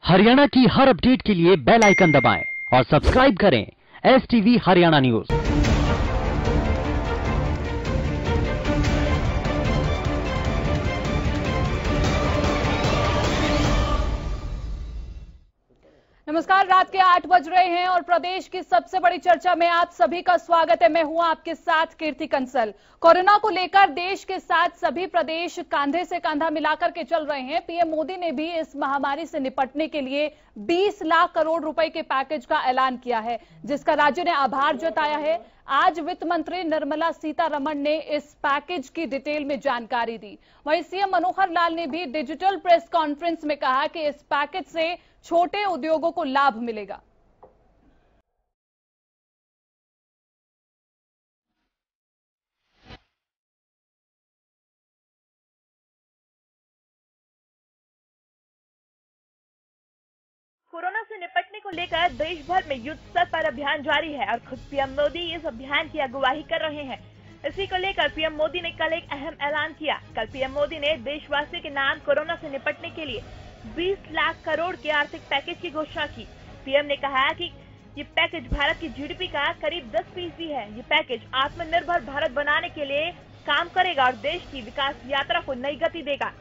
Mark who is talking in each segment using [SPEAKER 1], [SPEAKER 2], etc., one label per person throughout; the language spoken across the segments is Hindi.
[SPEAKER 1] हरियाणा की हर अपडेट के लिए बेल आइकन दबाएं और सब्सक्राइब करें STV हरियाणा न्यूज।
[SPEAKER 2] नमस्कार, रात के 8 बज रहे हैं और प्रदेश की सबसे बड़ी चर्चा में आप सभी का स्वागत है। मैं हूं आपके साथ कीर्ति कंसल। कोरोना को लेकर देश के साथ सभी प्रदेश कांधे से कांधा मिलाकर के चल रहे हैं। पीएम मोदी ने भी इस महामारी से निपटने के लिए 20 लाख करोड़ रुपए के पैकेज का ऐलान किया है, जिसका राज्य ने आभार जताया है। आज वित्त मंत्री निर्मला सीतारमण ने इस पैकेज की डिटेल में जानकारी दी। वहीं सीएम मनोहर लाल ने भी डिजिटल प्रेस कॉन्फ्रेंस में कहा कि इस पैकेज से छोटे उद्योगों को लाभ मिलेगा।
[SPEAKER 3] कोरोना से निपटने को लेकर देश भर में युद्ध स्तर पर अभियान जारी है और खुद पीएम मोदी इस अभियान की अगुवाई कर रहे हैं। इसी को लेकर पीएम मोदी ने कल एक अहम ऐलान किया। कल पीएम मोदी ने देशवासियों के नाम कोरोना से निपटने के लिए 20 लाख करोड़ के आर्थिक पैकेज की घोषणा की। पीएम ने कहा कि ये पैकेज भारत की जीडीपी का करीब 10% है। ये पैकेज आत्मनिर्भर भारत बनाने के लिए काम करेगा और देश की विकास यात्रा को नई गति देगा।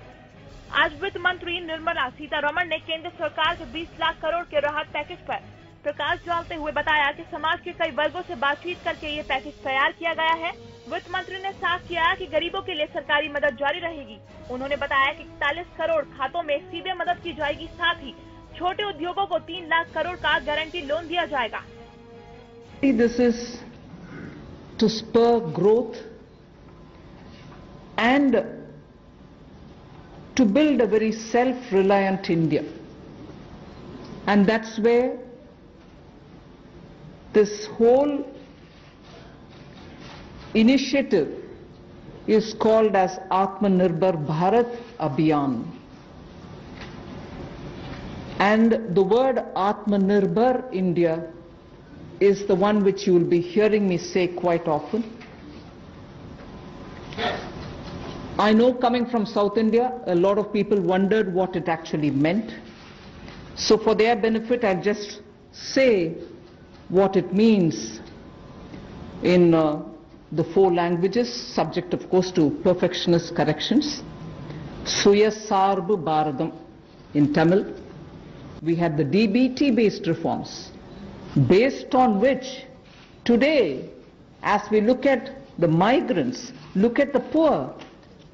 [SPEAKER 3] आज वित्त मंत्री निर्मला सीतारमण ने केंद्र सरकार के 20 लाख करोड़ के राहत पैकेज पर प्रकाश डालते हुए बताया कि समाज के कई वर्गों से बातचीत करके ये पैकेज तैयार किया गया है। वित्त मंत्री ने साफ किया कि गरीबों के लिए सरकारी मदद जारी रहेगी। उन्होंने बताया कि 41 करोड़ खातों में सीधे मदद की जाएगी, साथ ही छोटे उद्योगों को 3 लाख करोड़ का गारंटी लोन दिया जाएगा।
[SPEAKER 4] This is to spur growth and to build a very self-reliant India, and that's where this whole initiative is called as Atmanirbhar Bharat Abhiyan. And the word Atmanirbhar India is the one which you will be hearing me say quite often. I know, coming from South India, a lot of people wondered what it actually meant. So for their benefit, I'll just say what it means in the 4 languages, subject of course to perfectionist corrections. Suya Sarbu Bharadam in Tamil. We had the DBT based reforms, based on which today, as we look at the migrants, look at the poor,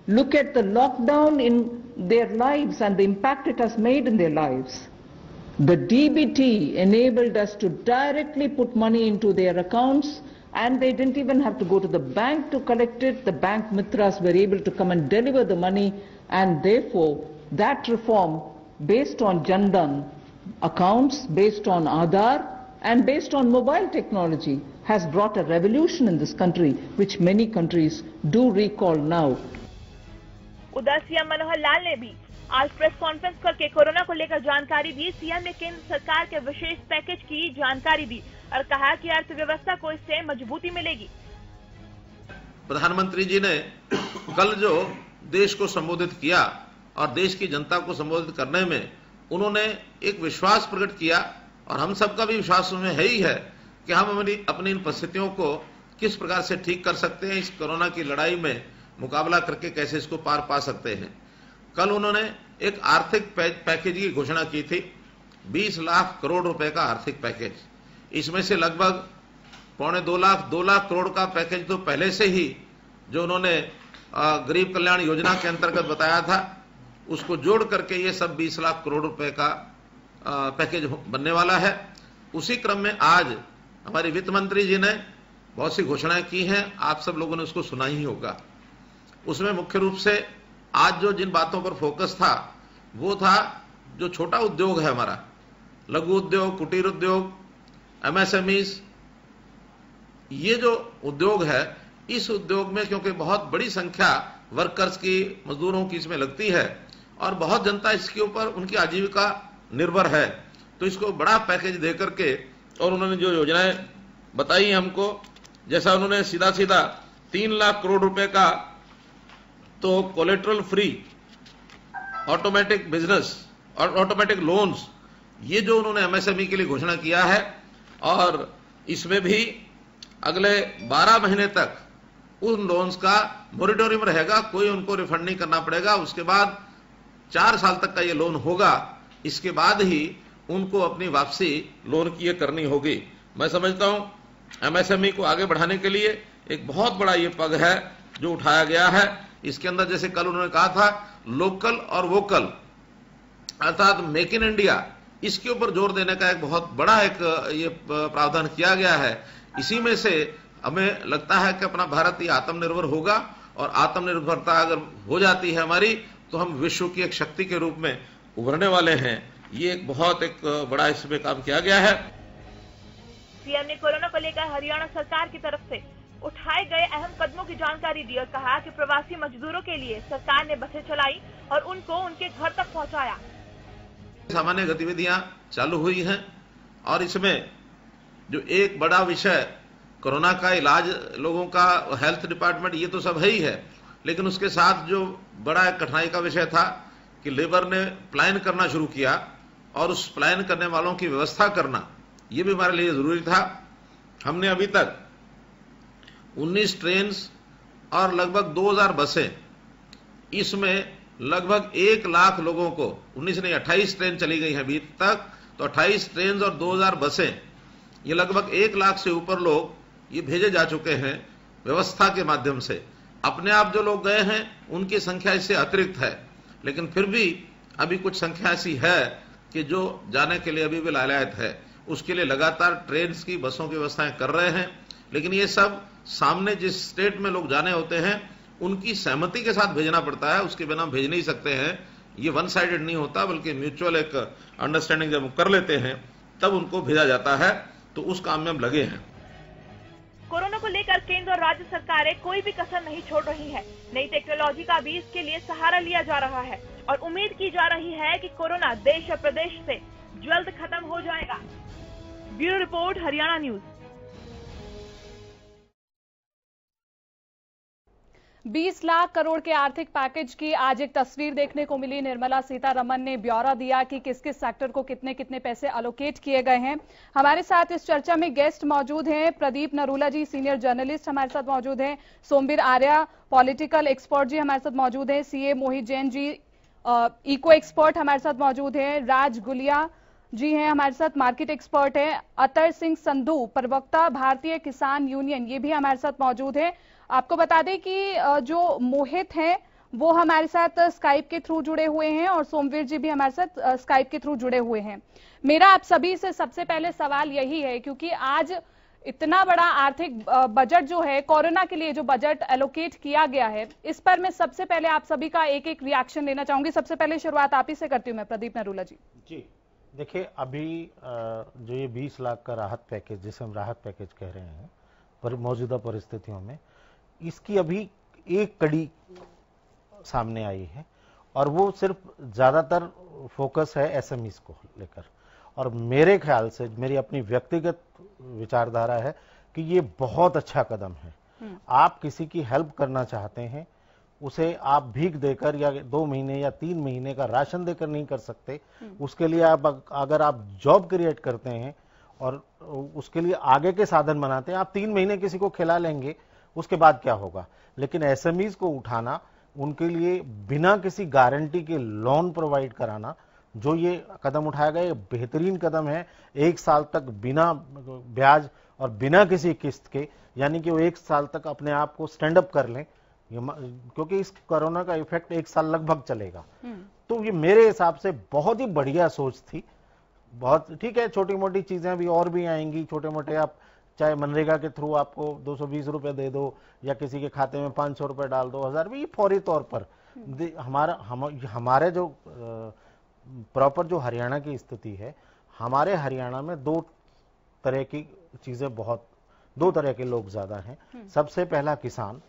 [SPEAKER 4] look at the lockdown in their lives and the impact it has made in their lives, the DBT enabled us to directly put money into their accounts, and they didn't even have to go to the bank to collect it. The bank mitras were able to come and deliver the money, and therefore that reform, based on Jan Dhan accounts, based on Aadhaar and based on mobile technology, has brought a revolution in this country which many countries do recall now.
[SPEAKER 3] उधर सीएम मनोहर लाल ने भी आज प्रेस कॉन्फ्रेंस करके कोरोना को लेकर जानकारी दी। सीएम ने केंद्र सरकार के विशेष पैकेज की जानकारी दी और कहा कि अर्थव्यवस्था को इससे मजबूती मिलेगी।
[SPEAKER 5] प्रधानमंत्री जी ने कल जो देश को संबोधित किया और देश की जनता को संबोधित करने में उन्होंने एक विश्वास प्रकट किया, और हम सबका भी विश्वास उसमें है ही है कि हम अपनी इन परिस्थितियों को किस प्रकार से ठीक कर सकते हैं, इस कोरोना की लड़ाई में मुकाबला करके कैसे इसको पार पा सकते हैं। कल उन्होंने एक आर्थिक पैकेज की घोषणा की थी, 20 लाख करोड़ रुपए का आर्थिक पैकेज। इसमें से लगभग 2 लाख करोड़ का पैकेज तो पहले से ही जो उन्होंने गरीब कल्याण योजना के अंतर्गत बताया था, उसको जोड़ करके ये सब 20 लाख करोड़ रुपए का पैकेज बनने वाला है। उसी क्रम में आज हमारे वित्त मंत्री जी ने बहुत सी घोषणाएं की हैं, आप सब लोगों ने उसको सुना ही होगा। उसमें मुख्य रूप से आज जो जिन बातों पर फोकस था वो था जो छोटा उद्योग है हमारा, लघु उद्योग, कुटीर उद्योग, MSMEs, ये जो उद्योग है, इस उद्योग में क्योंकि बहुत बड़ी संख्या वर्कर्स की, मजदूरों की इसमें लगती है और बहुत जनता इसके ऊपर उनकी आजीविका निर्भर है, तो इसको बड़ा पैकेज दे करके, और उन्होंने जो योजनाएं बताई हमको, जैसा उन्होंने सीधा 3 लाख करोड़ रुपए का तो कोलेटरल फ्री ऑटोमेटिक बिजनेस और ऑटोमेटिक लोन्स ये जो उन्होंने एमएसएमई के लिए घोषणा किया है, और इसमें भी अगले 12 महीने तक उन लोन्स का मॉरिटोरियम रहेगा, कोई उनको रिफंड नहीं करना पड़ेगा। उसके बाद 4 साल तक का ये लोन होगा, इसके बाद ही उनको अपनी वापसी लोन की ये करनी होगी। मैं समझता हूं एमएसएमई को आगे बढ़ाने के लिए एक बहुत बड़ा ये पग है जो उठाया गया है। इसके अंदर जैसे कल उन्होंने कहा था, लोकल और वोकल अर्थात मेक इन इंडिया, इसके ऊपर जोर देने का एक बहुत बड़ा एक ये प्रावधान किया गया है। इसी में से हमें लगता है कि अपना भारत ये आत्मनिर्भर होगा, और आत्मनिर्भरता अगर हो जाती है हमारी, तो हम विश्व की एक शक्ति के रूप में उभरने वाले हैं। ये एक बहुत एक बड़ा इसमें काम किया गया है।
[SPEAKER 3] सीएम ने कोरोना को लेकर हरियाणा सरकार की तरफ से उठाए गए अहम कदमों की जानकारी दी और कहा कि प्रवासी मजदूरों के लिए सरकार ने बसें चलाई और उनको उनके घर तक पहुंचाया।
[SPEAKER 5] सामान्य गतिविधियां चालू हुई हैं, और इसमें जो एक बड़ा विषय कोरोना का इलाज, लोगों का हेल्थ डिपार्टमेंट, ये तो सब है ही है, लेकिन उसके साथ जो बड़ा एक कठिनाई का विषय था कि लेबर ने प्लान करना शुरू किया, और उस प्लान करने वालों की व्यवस्था करना, ये भी हमारे लिए जरूरी था। हमने अभी तक 19 ट्रेन और लगभग 2000 बसें, इसमें लगभग 1 लाख लोगों को, 19 नहीं 28 ट्रेन चली गई हैं अभी तक, तो 28 ट्रेन और 2000 बसें, ये लगभग 1 लाख से ऊपर लोग ये भेजे जा चुके हैं व्यवस्था के माध्यम से। अपने आप जो लोग गए हैं उनकी संख्या इससे अतिरिक्त है, लेकिन फिर भी अभी कुछ संख्या ऐसी है कि जो जाने के लिए अभी भी लालायत है। उसके लिए लगातार ट्रेन की, बसों की व्यवस्थाएं कर रहे हैं, लेकिन ये सब सामने जिस स्टेट में लोग जाने होते हैं उनकी सहमति के साथ भेजना पड़ता है, उसके बिना भेज नहीं सकते हैं। ये वन साइडेड नहीं होता, बल्कि म्यूचुअल एक अंडरस्टैंडिंग जब कर लेते हैं तब उनको भेजा जाता है। तो उस काम में हम लगे हैं।
[SPEAKER 3] कोरोना को लेकर केंद्र और राज्य सरकारें कोई भी कसर नहीं छोड़ रही है। नई टेक्नोलॉजी का भी इसके लिए सहारा लिया जा रहा है और उम्मीद की जा रही है कि कोरोना देश और प्रदेश से जल्द खत्म हो जाएगा। Bureau report, Haryana news.
[SPEAKER 2] 20 lakh crore के आर्थिक पैकेज की आज एक तस्वीर देखने को मिली। निर्मला सीतारमण ने ब्यौरा दिया कि किस किस सेक्टर को कितने कितने पैसे एलोकेट किए गए हैं। हमारे साथ इस चर्चा में गेस्ट मौजूद हैं। प्रदीप नरूला जी, सीनियर जर्नलिस्ट हमारे साथ मौजूद हैं। सोमवीर आर्या, पॉलिटिकल एक्सपर्ट जी हमारे साथ मौजूद हैं। सीए मोहित जैन जी, इको एक्सपर्ट हमारे साथ मौजूद हैं। राज गुलिया जी हैं हमारे साथ, मार्केट एक्सपर्ट हैं। अतर सिंह संधू, प्रवक्ता भारतीय किसान यूनियन, ये भी हमारे साथ मौजूद है। आपको बता दें कि जो मोहित हैं वो हमारे साथ स्काइप के थ्रू जुड़े हुए हैं और सोमवीर जी भी हमारे साथ स्काइप के थ्रू जुड़े हुए हैं। मेरा आप सभी से सबसे पहले सवाल यही है, क्योंकि आज इतना बड़ा आर्थिक बजट जो है, कोरोना के लिए जो बजट एलोकेट किया गया है, इस पर मैं सबसे पहले आप सभी का एक एक रिएक्शन लेना चाहूंगी। सबसे पहले शुरुआत आप ही से करती हूँ मैं, प्रदीप नरूला जी।
[SPEAKER 6] जी देखिए, अभी जो ये 20 लाख का राहत पैकेज, जिसे हम राहत पैकेज कह रहे हैं, पर मौजूदा परिस्थितियों में इसकी अभी एक कड़ी सामने आई है और वो सिर्फ ज्यादातर फोकस है एसएमईज को लेकर। और मेरे ख्याल से, मेरी अपनी व्यक्तिगत विचारधारा है कि ये बहुत अच्छा कदम है। आप किसी की हेल्प करना चाहते हैं, उसे आप भीख देकर या 2 महीने या 3 महीने का राशन देकर नहीं कर सकते। उसके लिए आप, अगर आप जॉब क्रिएट करते हैं और उसके लिए आगे के साधन बनाते हैं, आप 3 महीने किसी को खिला लेंगे, उसके बाद क्या होगा। लेकिन एसएमईज को उठाना, उनके लिए बिना किसी गारंटी के लोन प्रोवाइड कराना, जो ये कदम उठाया गया, ये बेहतरीन कदम है। 1 साल तक बिना ब्याज और बिना किसी किस्त के, यानी कि वो 1 साल तक अपने आप को स्टैंड अप कर लें, क्योंकि इस कोरोना का इफेक्ट 1 साल लगभग चलेगा। तो ये मेरे हिसाब से बहुत ही बढ़िया सोच थी। बहुत ठीक है, छोटी मोटी चीजें अभी और भी आएंगी, छोटे मोटे, आप चाहे मनरेगा के थ्रू आपको 220 रुपए दे दो या किसी के खाते में 500 रुपए डाल दो, 1000 रुपए, ये फौरी तौर पर हमारे जो प्रॉपर जो हरियाणा की स्थिति है, हमारे हरियाणा में 2 तरह की चीजें, 2 तरह के लोग ज्यादा हैं। सबसे पहला किसान,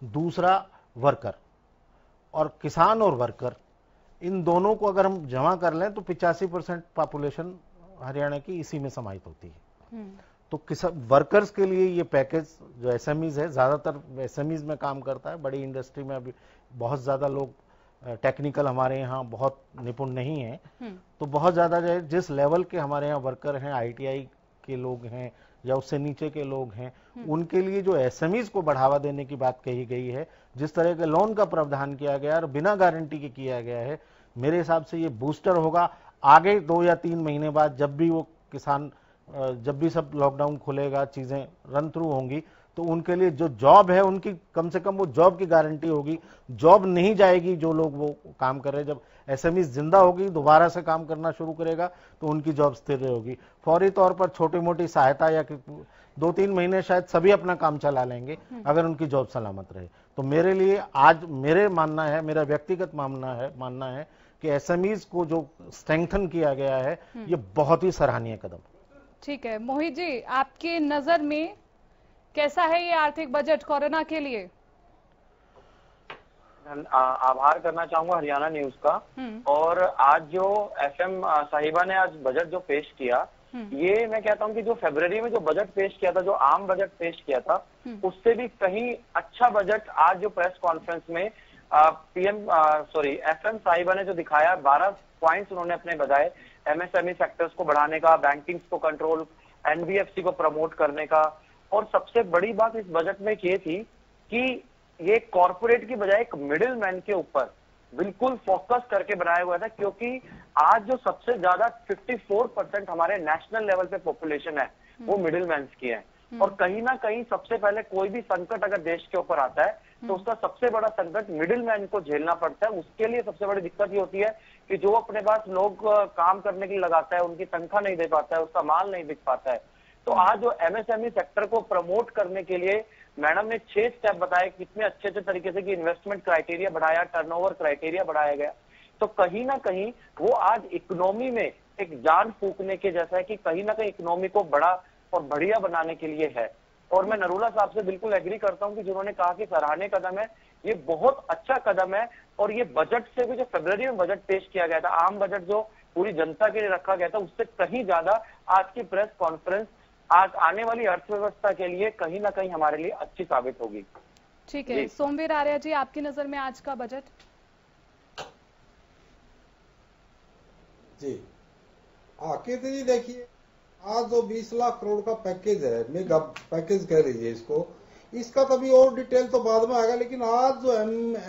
[SPEAKER 6] दूसरा वर्कर। और किसान और वर्कर, इन दोनों को अगर हम जमा कर लें तो 85% पॉपुलेशन हरियाणा की इसी में समाहित होती है। तो वर्कर्स के लिए ये पैकेज जो एसएमईज है, ज्यादातर एसएमईज में काम करता है, बड़ी इंडस्ट्री में अभी बहुत ज्यादा लोग टेक्निकल हमारे यहाँ बहुत निपुण नहीं है, तो बहुत ज्यादा जो है जिस लेवल के हमारे यहाँ वर्कर हैं, ITI के लोग हैं या उससे नीचे के लोग हैं, उनके लिए जो SMEs को बढ़ावा देने की बात कही गई है, जिस तरह के लोन का प्रावधान किया गया और बिना गारंटी के किया गया है, मेरे हिसाब से ये बूस्टर होगा। आगे 2 या 3 महीने बाद जब भी वो किसान, जब भी सब लॉकडाउन खुलेगा, चीजें रन थ्रू होंगी, तो उनके लिए जो जॉब है उनकी कम से कम वो जॉब की गारंटी होगी। जॉब नहीं जाएगी जो लोग वो काम कर रहे हैं। जब SMEs जिंदा होगी, दोबारा से काम करना शुरू करेगा, तो उनकी जॉब स्थिर रहेगी। फौरी तौर पर छोटी मोटी सहायता या 2-3 महीने शायद सभी अपना काम चला लेंगे अगर उनकी जॉब सलामत रहे। तो मेरे लिए आज मेरे मानना है, मेरा व्यक्तिगत मानना है कि SMEs को जो स्ट्रेंथन किया गया है, ये बहुत ही सराहनीय कदम।
[SPEAKER 2] ठीक है मोहित जी, आपकी नजर में कैसा है ये आर्थिक बजट कोरोना के लिए?
[SPEAKER 7] आभार करना चाहूंगा हरियाणा न्यूज का। और आज जो FM साहिबा ने आज बजट जो पेश किया, ये मैं कहता हूँ कि जो फरवरी में जो बजट पेश किया था, जो आम बजट पेश किया था, उससे भी कहीं अच्छा बजट आज जो प्रेस कॉन्फ्रेंस में FM साहिबा ने जो दिखाया, 12 पॉइंट्स उन्होंने अपने बताए। MSME सेक्टर्स को बढ़ाने का, बैंकिंग को कंट्रोल, NBFC को प्रमोट करने का, और सबसे बड़ी बात इस बजट में ये थी कि ये कॉर्पोरेट की बजाय एक मिडिल मैन के ऊपर बिल्कुल फोकस करके बनाया हुआ था, क्योंकि आज जो सबसे ज्यादा 54% हमारे नेशनल लेवल पे पॉपुलेशन है, वो मिडिल मैन की है। और कहीं ना कहीं सबसे पहले कोई भी संकट अगर देश के ऊपर आता है, तो उसका सबसे बड़ा संकट मिडिल मैन को झेलना पड़ता है। उसके लिए सबसे बड़ी दिक्कत ये होती है कि जो अपने पास लोग काम करने के लिए लगाता है, उनकी तनख्वाह नहीं दे पाता है, उसका माल नहीं बिक पाता है। तो आज जो MSME सेक्टर को प्रमोट करने के लिए मैडम ने 6 स्टेप बताए, कितने अच्छे तरीके से कि इन्वेस्टमेंट क्राइटेरिया बढ़ाया, टर्नओवर क्राइटेरिया बढ़ाया गया। तो कहीं ना कहीं वो आज इकोनॉमी में एक जान फूंकने के जैसा है कि कहीं ना कहीं इकोनॉमी को बड़ा और बढ़िया बनाने के लिए है। और मैं नरूला साहब से बिल्कुल एग्री करता हूं कि जिन्होंने कहा कि सराहनीय कदम है, ये बहुत अच्छा कदम है। और ये बजट से भी, जो फरवरी में बजट पेश किया गया था, आम बजट जो पूरी जनता के लिए रखा गया था, उससे कहीं ज्यादा आज की प्रेस कॉन्फ्रेंस आज आने वाली अर्थव्यवस्था के लिए कहीं ना कहीं हमारे लिए अच्छी साबित होगी।
[SPEAKER 2] ठीक है, सोमवीर आर्या जी, आपकी नजर में आज का बजट?
[SPEAKER 8] जी आकृति जी, देखिए आज जो 20 लाख करोड़ का पैकेज है, मेगा पैकेज कह लीजिए इसको, इसका कभी और डिटेल तो बाद में आएगा, लेकिन आज जो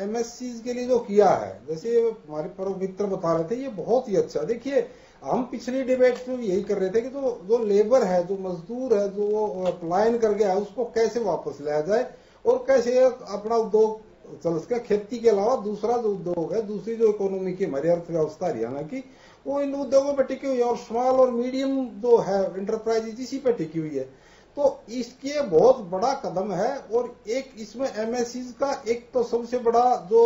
[SPEAKER 8] MSCs के लिए जो किया है, जैसे हमारे पर्व मित्र बता रहे थे, ये बहुत ही अच्छा। देखिए हम पिछली डिबेट में यही कर रहे थे कि जो लेबर है, जो मजदूर है, जो पलायन कर गया है, उसको कैसे वापस लाया जाए और कैसे अपना उद्योग चल सके। खेती के अलावा दूसरा जो उद्योग है, दूसरी जो इकोनॉमी की हमारी अर्थव्यवस्था हरियाणा की, वो इन उद्योगों पर टिकी हुई है। और स्मॉल और मीडियम जो है इंटरप्राइज, इसी पे टिकी हुई है। तो इसके बहुत बड़ा कदम है। और एक इसमें MSCs का एक तो सबसे बड़ा जो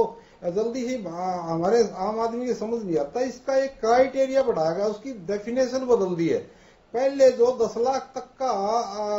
[SPEAKER 8] जल्दी ही हमारे आम आदमी की समझ नहीं आता, इसका एक क्राइटेरिया बढ़ाया गया, उसकी डेफिनेशन बदल दी है। पहले जो 10 लाख तक का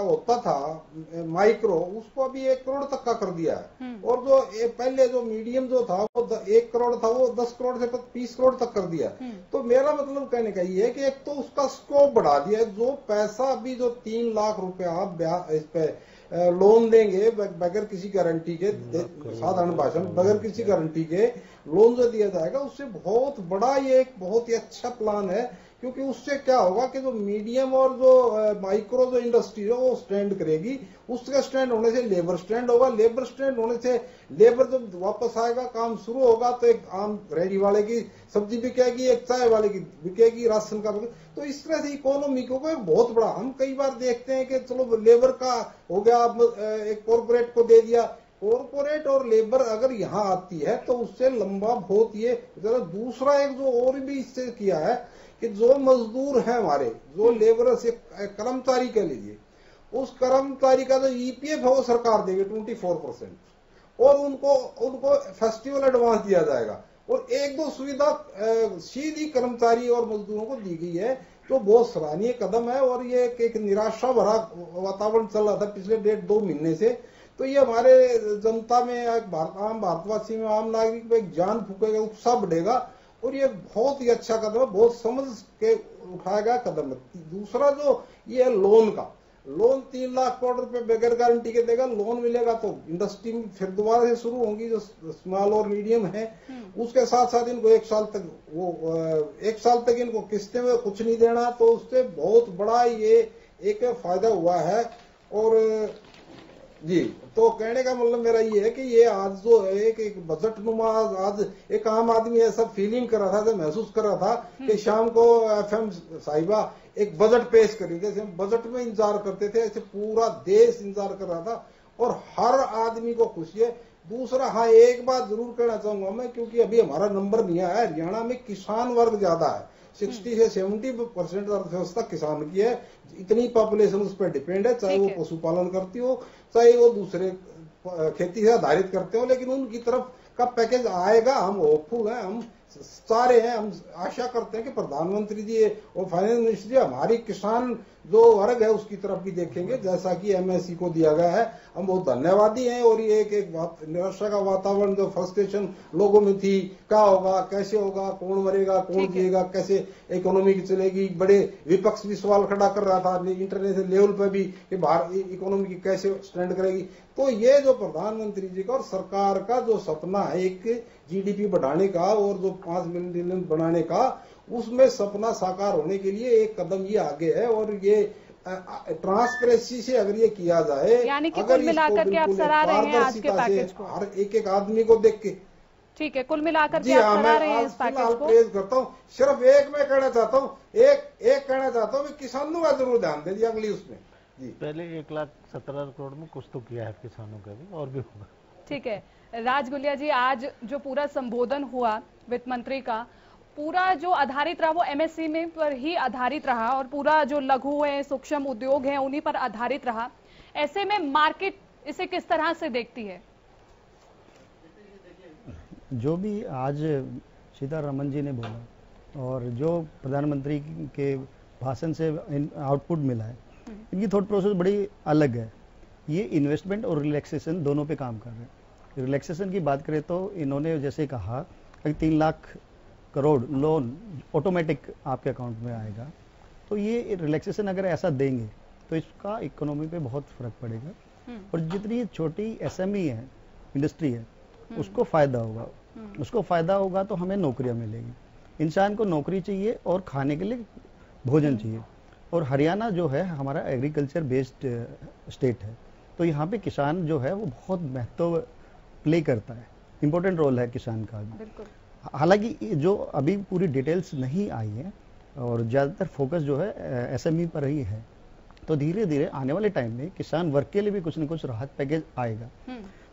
[SPEAKER 8] होता था माइक्रो, उसको अभी 1 करोड़ तक का कर दिया है। और जो पहले जो मीडियम जो था वो 1 करोड़ था, वो 10 करोड़ से 20 करोड़ तक कर दिया। तो मेरा मतलब कहने का ये है कि एक तो उसका स्कोप बढ़ा दिया है। जो पैसा अभी जो 3 लाख रुपया इस पे लोन देंगे बगैर किसी गारंटी के, साधारण भाषा में बगैर किसी गारंटी के लोन जो दिया जाएगा, उससे बहुत बड़ा ये एक बहुत ही अच्छा प्लान है। क्योंकि उससे क्या होगा कि जो मीडियम और जो माइक्रो जो इंडस्ट्री है वो स्टैंड करेगी, उसका स्टैंड होने से लेबर स्टैंड होगा, लेबर स्टैंड होने से लेबर जब वापस आएगा, काम शुरू होगा, तो एक आम रेहड़ी वाले की सब्जी बिकेगी, एक चाय वाले की बिकेगी, राशन का बिकेगी। तो इस तरह से इकोनॉमी को एक बहुत बड़ा, हम कई बार देखते हैं कि चलो लेबर का हो गया, एक कॉर्पोरेट को दे दिया। कॉर्पोरेट और लेबर अगर यहाँ आती है तो उससे लंबा बहुत ये दूसरा एक जो और भी इससे किया है कि जो मजदूर हैं हमारे, जो लेबर से कर्मचारी कह लीजिए, उस कर्मचारी का जो EPF है वो सरकार देगी 24%। और उनको फेस्टिवल एडवांस दिया जाएगा। और 1-2 सुविधा सीधी कर्मचारी और मजदूरों को दी गई है, तो बहुत सराहनीय कदम है। और ये एक निराशा भरा वातावरण चल रहा था पिछले 1.5-2 महीने से, तो ये हमारे जनता में, आम भारतवासी में, आम नागरिक में एक जान फूकेगा, उत्साह बढ़ेगा। और ये बहुत ही अच्छा कदम है, बहुत समझ के उठाया गया कदम है। दूसरा जो ये है लोन का, लोन 3 लाख करोड़ रुपए बगैर गारंटी के देगा, लोन मिलेगा तो इंडस्ट्री फिर दोबारा से शुरू होंगी जो स्मॉल और मीडियम है। उसके साथ साथ इनको 1 साल तक इनको किस्तें में कुछ नहीं देना, तो उससे बहुत बड़ा ये एक फायदा हुआ है। और जी, तो कहने का मतलब मेरा ये है कि ये आज जो है एक बजट नुमा, आज एक आम आदमी ऐसा फीलिंग कर रहा था, जो महसूस कर रहा था कि शाम को FM साहिबा एक बजट पेश करी, जैसे हम बजट में इंतजार करते थे ऐसे पूरा देश इंतजार कर रहा था और हर आदमी को खुशी है। दूसरा, हाँ, एक बात जरूर कहना चाहूंगा मैं, क्योंकि अभी हमारा नंबर नहीं आया, हरियाणा में किसान वर्ग ज्यादा है, 60 से 70% अर्थव्यवस्था किसान की है, इतनी पॉपुलेशन उस पर डिपेंड है, चाहे वो पशुपालन करती हो, चाहे वो दूसरे खेती से आधारित करते हो, लेकिन उनकी तरफ का पैकेज आएगा, हम होपफुल हैं, हम चाह रहे हैं, हम आशा करते हैं कि प्रधानमंत्री जी और फाइनेंस मिनिस्टर जी हमारी किसान जो वर्ग है उसकी तरफ भी देखेंगे, जैसा कि MSC को दिया गया है। हम बहुत धन्यवादी हैं। और ये एक निराशा का वातावरण, जो फ्रस्ट्रेशन लोगों में थी, क्या होगा, कैसे होगा, कौन मरेगा, कौन जिएगा, कैसे इकोनॉमी चलेगी, बड़े विपक्ष भी सवाल खड़ा कर रहा था इंटरनेशनल लेवल पर भी कि भारत इकोनॉमी की कैसे स्टैंड करेगी। तो ये जो प्रधानमंत्री जी का और सरकार का जो सपना है एक GDP बढ़ाने का और जो 5 मिलियन बनाने का, उसमें सपना साकार होने के लिए एक कदम ये आगे है। और ये ट्रांसपेरेंसी से अगर ये किया जाए,
[SPEAKER 2] यानी कि कुल मिलाकर के आप सराह रहे हैं आज के पैकेज को,
[SPEAKER 8] हर एक आदमी को देख के,
[SPEAKER 2] ठीक है, कुल मिलाकर के आप सराह रहे हैं इस पैकेज को।
[SPEAKER 8] प्रेज करता हूँ। सिर्फ एक मैं कहना चाहता हूँ, एक कहना चाहता हूँ कि किसानों का जरूर ध्यान दे दिया अगली उसमें जी।
[SPEAKER 6] पहले 1,17,000 करोड़ में कुछ तो किया है किसानों का भी, और भी होगा।
[SPEAKER 2] ठीक है, राज गुलिया जी, आज जो पूरा संबोधन हुआ वित्त मंत्री का, पूरा जो आधारित रहा वो MSC में पर ही आधारित रहा और पूरा जो लघु है, सूक्ष्म उद्योग है, उन्हीं पर आधारित रहा। ऐसे में मार्केट इसे किस तरह से देखती है?
[SPEAKER 9] जो भी आज सीतारमण जी ने बोला और जो प्रधानमंत्री के भाषण से आउटपुट मिला है, इनकी थॉट प्रोसेस बड़ी अलग है। ये इन्वेस्टमेंट और रिलैक्सेशन दोनों पे काम कर रहे हैं। रिलैक्सेशन की बात करें तो इन्होंने जैसे कहा कि 3 लाख करोड़ लोन ऑटोमेटिक आपके अकाउंट में आएगा, तो ये रिलैक्सेशन अगर ऐसा देंगे तो इसका इकोनॉमी पे बहुत फर्क पड़ेगा। और जितनी छोटी SME है, इंडस्ट्री है, उसको फायदा होगा। उसको फायदा होगा तो हमें नौकरियां मिलेगी। इंसान को नौकरी चाहिए और खाने के लिए भोजन चाहिए। और हरियाणा जो है हमारा एग्रीकल्चर बेस्ड स्टेट है, तो यहाँ पे किसान जो है वो बहुत महत्व प्ले करता है, इंपॉर्टेंट रोल है किसान का भी। हालांकि जो अभी पूरी डिटेल्स नहीं आई है और ज़्यादातर फोकस जो है SME पर ही है, तो धीरे धीरे आने वाले टाइम में किसान वर्ग के लिए भी कुछ न कुछ राहत पैकेज आएगा।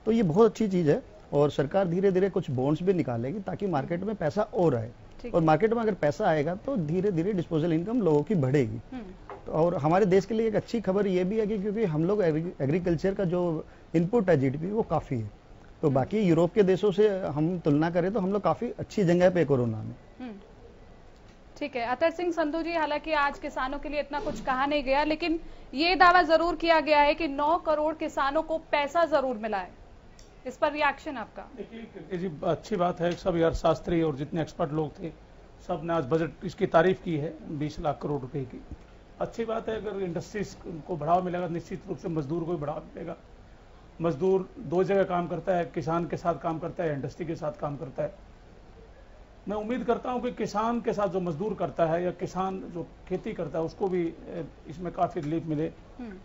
[SPEAKER 9] तो ये बहुत अच्छी चीज़ है और सरकार धीरे धीरे कुछ बॉन्ड्स भी निकालेगी ताकि मार्केट में पैसा और आए। और मार्केट में अगर पैसा आएगा तो धीरे धीरे डिस्पोजल इनकम लोगों की बढ़ेगी। और हमारे देश के लिए एक अच्छी खबर ये भी है कि क्योंकि हम लोग एग्रीकल्चर का जो इनपुट है GDP वो काफ़ी है, तो बाकी यूरोप के देशों से हम तुलना करें तो हम लोग काफ़ी अच्छी जगह पे कोरोना में।
[SPEAKER 2] ठीक है, अतर सिंह संधू जी, हालांकि आज किसानों के लिए इतना कुछ कहा नहीं गया, लेकिन ये दावा जरूर किया गया है कि 9 करोड़ किसानों को पैसा जरूर मिला है। इस पर रिएक्शन आपका?
[SPEAKER 10] देखिए जी, अच्छी बात है। सब अर्थशास्त्री और जितने एक्सपर्ट लोग थे सब ने आज बजट इसकी तारीफ की है 20 लाख करोड़ रुपए की। अच्छी बात है, अगर इंडस्ट्रीज को बढ़ावा मिलेगा निश्चित रूप से मजदूर को भी बढ़ावा मिलेगा। मजदूर 2 जगह काम करता है, किसान के साथ काम करता है, इंडस्ट्री के साथ काम करता है। मैं उम्मीद करता हूं कि किसान के साथ जो मजदूर करता है या किसान जो खेती करता है उसको भी इसमें काफी रिलीफ मिले।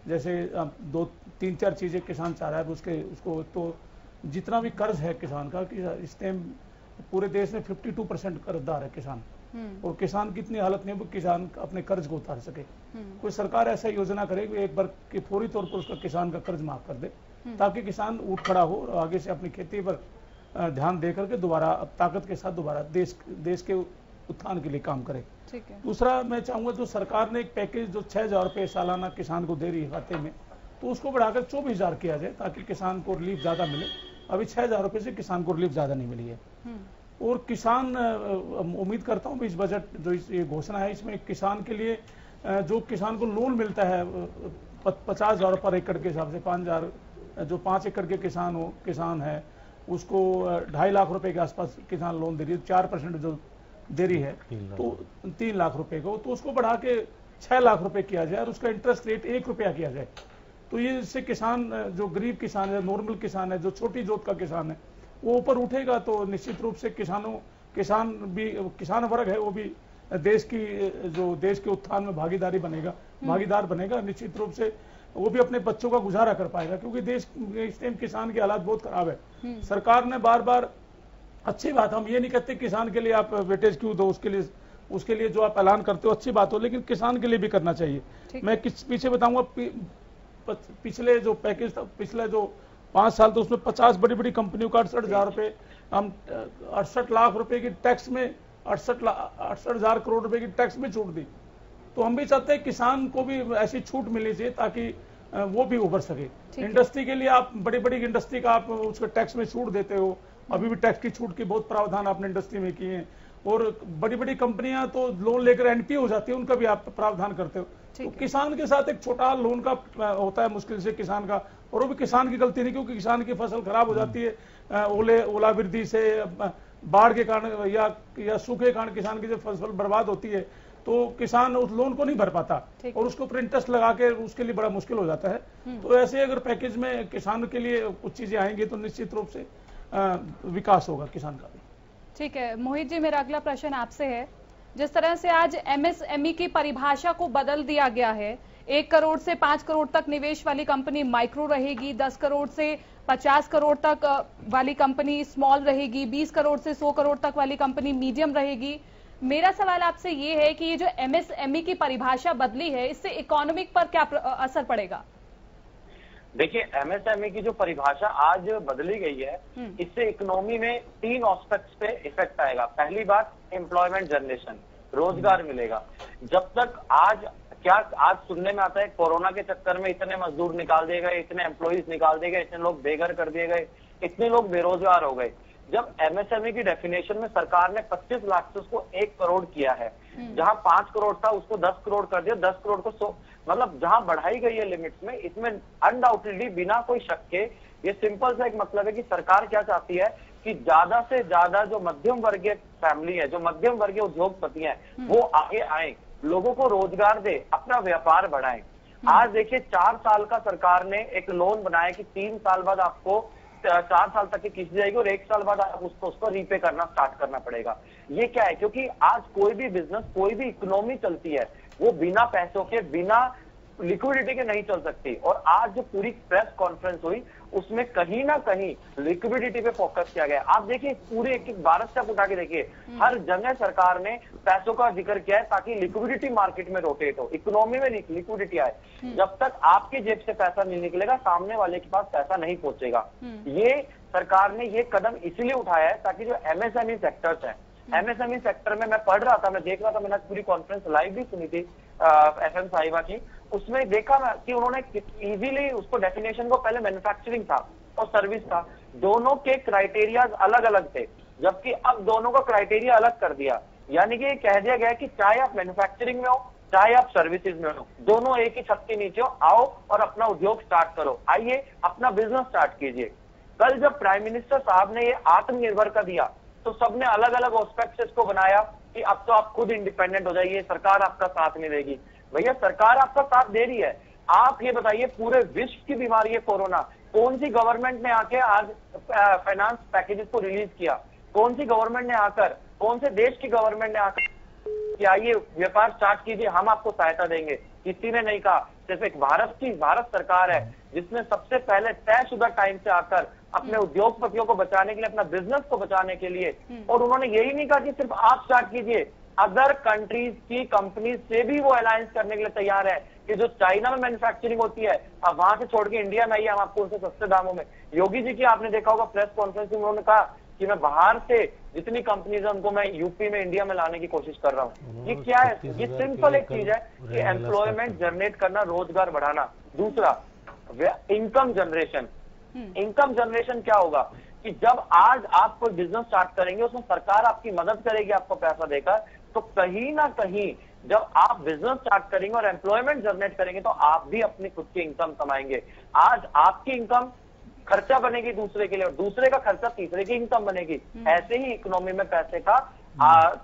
[SPEAKER 10] जैसे 2-3-4 चीजें किसान चाह रहा है उसको तो जितना भी कर्ज है किसान का, कि इस टाइम पूरे देश में 52% कर्जदार है किसान, और किसान की इतनी हालत नहीं है किसान अपने कर्ज को उतार सके। कोई सरकार ऐसा योजना करे कि एक बार कि फौरी तौर पर उसका किसान का कर्ज माफ कर दे, ताकि किसान उठ खड़ा हो और आगे से अपनी खेती पर ध्यान दे करके दोबारा ताकत के साथ दोबारा देश के उत्थान के लिए काम करे। दूसरा मैं चाहूंगा, जो सरकार ने एक पैकेज जो 6,000 रुपये सालाना किसान को दे रही है खाते में, तो उसको बढ़ाकर 24,000 किया जाए ताकि किसान को रिलीफ ज्यादा मिले। अभी 6,000 रुपये से किसान को रिलीफ ज्यादा नहीं मिली है। और किसान, उम्मीद करता हूँ इस बजट जो ये घोषणा है इसमें किसान के लिए जो किसान को लोन मिलता है 50,000 पर एकड़ के हिसाब से 5,000, जो 5 एकड़ के किसान है उसको 2.5 लाख रुपए के आसपास किसान लोन दे रही है, 4% जो दे रही है, तो 3 लाख रुपए को, तो उसको बढ़ा के 6 लाख रुपए किया जाए और उसका इंटरेस्ट रेट 1 रुपया किया जाए, तो ये इससे किसान, जो गरीब किसान है, नॉर्मल किसान है, जो छोटी जोत का किसान है, वो ऊपर उठेगा। तो निश्चित रूप से किसान वर्ग है वो भी देश के उत्थान में भागीदार बनेगा। निश्चित रूप से वो भी अपने बच्चों का गुजारा कर पाएगा, क्योंकि देश इस टाइम किसान के हालात बहुत खराब है। सरकार ने बार बार, अच्छी बात, हम ये नहीं कहते किसान के लिए आप वेटेज क्यों दो, उसके लिए जो आप ऐलान करते हो अच्छी बात हो, लेकिन किसान के लिए भी करना चाहिए। मैं पीछे बताऊंगा, पिछले जो पैकेज था, पिछले जो 5 साल, तो उसमें 50 बड़ी बड़ी कंपनियों का 68,000 रुपए, हम 68 लाख रुपए की टैक्स में 68,000 करोड़ रुपए की टैक्स में छूट दी। तो हम भी चाहते हैं किसान को भी ऐसी छूट मिलनी चाहिए ताकि वो भी उभर सके। इंडस्ट्री के लिए आप बड़ी बड़ी इंडस्ट्री का आप उसको टैक्स में छूट देते हो, अभी भी टैक्स की छूट के बहुत प्रावधान आपने इंडस्ट्री में किए हैं, और बड़ी बड़ी कंपनियां तो लोन लेकर एनपीए हो जाती है, उनका भी आप प्रावधान करते हो। तो किसान के साथ एक छोटा लोन का होता है मुश्किल से किसान का, और वो भी किसान की गलती नहीं, क्योंकि किसान की फसल खराब हो जाती है ओलावृष्टि से, बाढ़ के कारण या सूखे के कारण किसान की जब फसल बर्बाद होती है तो किसान उस लोन को नहीं भर पाता और उसको ऊपर इंटरेस्ट लगा के उसके लिए बड़ा मुश्किल हो जाता है। तो ऐसे अगर पैकेज में किसान के लिए कुछ चीजें आएंगी तो निश्चित रूप से विकास होगा किसान का भी।
[SPEAKER 2] ठीक है मोहित जी, मेरा अगला प्रश्न आपसे है, जिस तरह से आज एमएसएमई की परिभाषा को बदल दिया गया है, 1 करोड़ से 5 करोड़ तक निवेश वाली कंपनी माइक्रो रहेगी, 10 करोड़ से 50 करोड़ तक वाली कंपनी स्मॉल रहेगी, 20 करोड़ से 100 करोड़ तक वाली कंपनी मीडियम रहेगी। मेरा सवाल आपसे ये है कि ये जो एमएसएमई की परिभाषा बदली है, इससे इकोनॉमिक पर क्या असर पड़ेगा?
[SPEAKER 7] देखिए, एमएसएमई की जो परिभाषा आज बदली गई है, इससे इकोनॉमी में 3 एस्पेक्ट्स पे इफेक्ट आएगा। पहली बात, एम्प्लॉयमेंट जनरेशन, रोजगार मिलेगा। जब तक आज सुनने में आता है कोरोना के चक्कर में इतने मजदूर निकाल दिए गए, इतने एम्प्लॉइज निकाल दिए गए, इतने लोग बेघर कर दिए गए, इतने लोग बेरोजगार हो गए। जब एमएसएमई की डेफिनेशन में सरकार ने 25 लाख से उसको 1 करोड़ किया है, जहां 5 करोड़ था उसको 10 करोड़ कर दिया, 10 करोड़ को 100, मतलब जहां बढ़ाई गई है लिमिट्स में, इसमें अनडाउटेडली बिना कोई शक के ये सिंपल सा एक मतलब है कि सरकार क्या चाहती है कि ज्यादा से ज्यादा जो मध्यम वर्गीय फैमिली है, जो मध्यम वर्गीय उद्योगपति हैं, वो आगे आए, लोगों को रोजगार दे, अपना व्यापार बढ़ाएं। आज देखिए 4 साल का सरकार ने एक लोन बनाया कि 3 साल बाद आपको 4 साल तक की किस्त जाएगी और 1 साल बाद आपको उसको रीपे करना स्टार्ट करना पड़ेगा। ये क्या है? क्योंकि आज कोई भी बिजनेस, कोई भी इकोनॉमी चलती है वो बिना पैसों के, बिना लिक्विडिटी के नहीं चल सकती। और आज जो पूरी प्रेस कॉन्फ्रेंस हुई उसमें कहीं ना कहीं लिक्विडिटी पे फोकस किया गया। आप देखिए पूरे एक भारत से उठा के देखिए, हर जगह सरकार ने पैसों का जिक्र किया है ताकि लिक्विडिटी मार्केट में रोटेट हो, इकोनॉमी में लिक्विडिटी आए। जब तक आपकी जेब से पैसा नहीं निकलेगा, सामने वाले के पास पैसा नहीं पहुंचेगा। ये सरकार ने ये कदम इसीलिए उठाया है ताकि जो एमएसएमई सेक्टर्स है, एमएसएमई सेक्टर में मैं पढ़ रहा था, मैं देख रहा था, मैंने पूरी कॉन्फ्रेंस लाइव भी सुनी थी एफएम साहिबा की, उसमें देखा कि उन्होंने इजीली उसको डेफिनेशन को, पहले मैन्युफैक्चरिंग था और सर्विस था, दोनों के क्राइटेरियाज अलग अलग थे, जबकि अब दोनों का क्राइटेरिया अलग कर दिया। यानी कि कह दिया गया कि चाहे आप मैन्युफैक्चरिंग में हो, चाहे आप सर्विसेज में हो, दोनों एक ही छत के नीचे हो, आओ और अपना उद्योग स्टार्ट करो, आइए अपना बिजनेस स्टार्ट कीजिए। कल जब प्राइम मिनिस्टर साहब ने ये आत्मनिर्भर का दिया तो सबने अलग अलग एस्पेक्ट से इसको बनाया कि अब तो आप खुद इंडिपेंडेंट हो जाइए, सरकार आपका साथ नहीं देगी। भैया सरकार आपका साथ दे रही है। आप ये बताइए, पूरे विश्व की बीमारी है कोरोना, कौन सी गवर्नमेंट ने आके आज फाइनेंस पैकेजेस को रिलीज किया? कौन सी गवर्नमेंट ने आकर, कौन से देश की गवर्नमेंट ने आकर कि आइए व्यापार स्टार्ट कीजिए, हम आपको सहायता देंगे? किसी ने नहीं कहा। सिर्फ एक भारत सरकार है जिसने सबसे पहले तयशुदा टाइम से आकर अपने उद्योगपतियों को बचाने के लिए, अपना बिजनेस को बचाने के लिए, और उन्होंने यही नहीं कहा कि सिर्फ आप स्टार्ट कीजिए, अदर कंट्रीज की कंपनीज से भी वो अलायंस करने के लिए तैयार है कि जो चाइना में मैन्युफैक्चरिंग होती है आप वहां से छोड़ के इंडिया में आइए, हम आपको उनसे सस्ते दामों में। योगी जी की आपने देखा होगा प्रेस कॉन्फ्रेंस में उन्होंने कहा कि मैं बाहर से जितनी कंपनीज है उनको मैं यूपी में, इंडिया में लाने की कोशिश कर रहा हूँ। ये क्या है? ये सिंपल एक चीज है कि एम्प्लॉयमेंट जनरेट करना, रोजगार बढ़ाना। दूसरा, इनकम जनरेशन। इनकम जनरेशन क्या होगा कि जब आज आप कोई बिजनेस स्टार्ट करेंगे, उसमें सरकार आपकी मदद करेगी आपको पैसा देकर, तो कहीं ना कहीं जब आप बिजनेस स्टार्ट करेंगे और एम्प्लॉयमेंट जनरेट करेंगे तो आप भी अपनी खुद की इनकम कमाएंगे। आज आपकी इनकम खर्चा बनेगी दूसरे के लिए और दूसरे का खर्चा तीसरे की इनकम बनेगी। ऐसे ही इकोनॉमी में पैसे का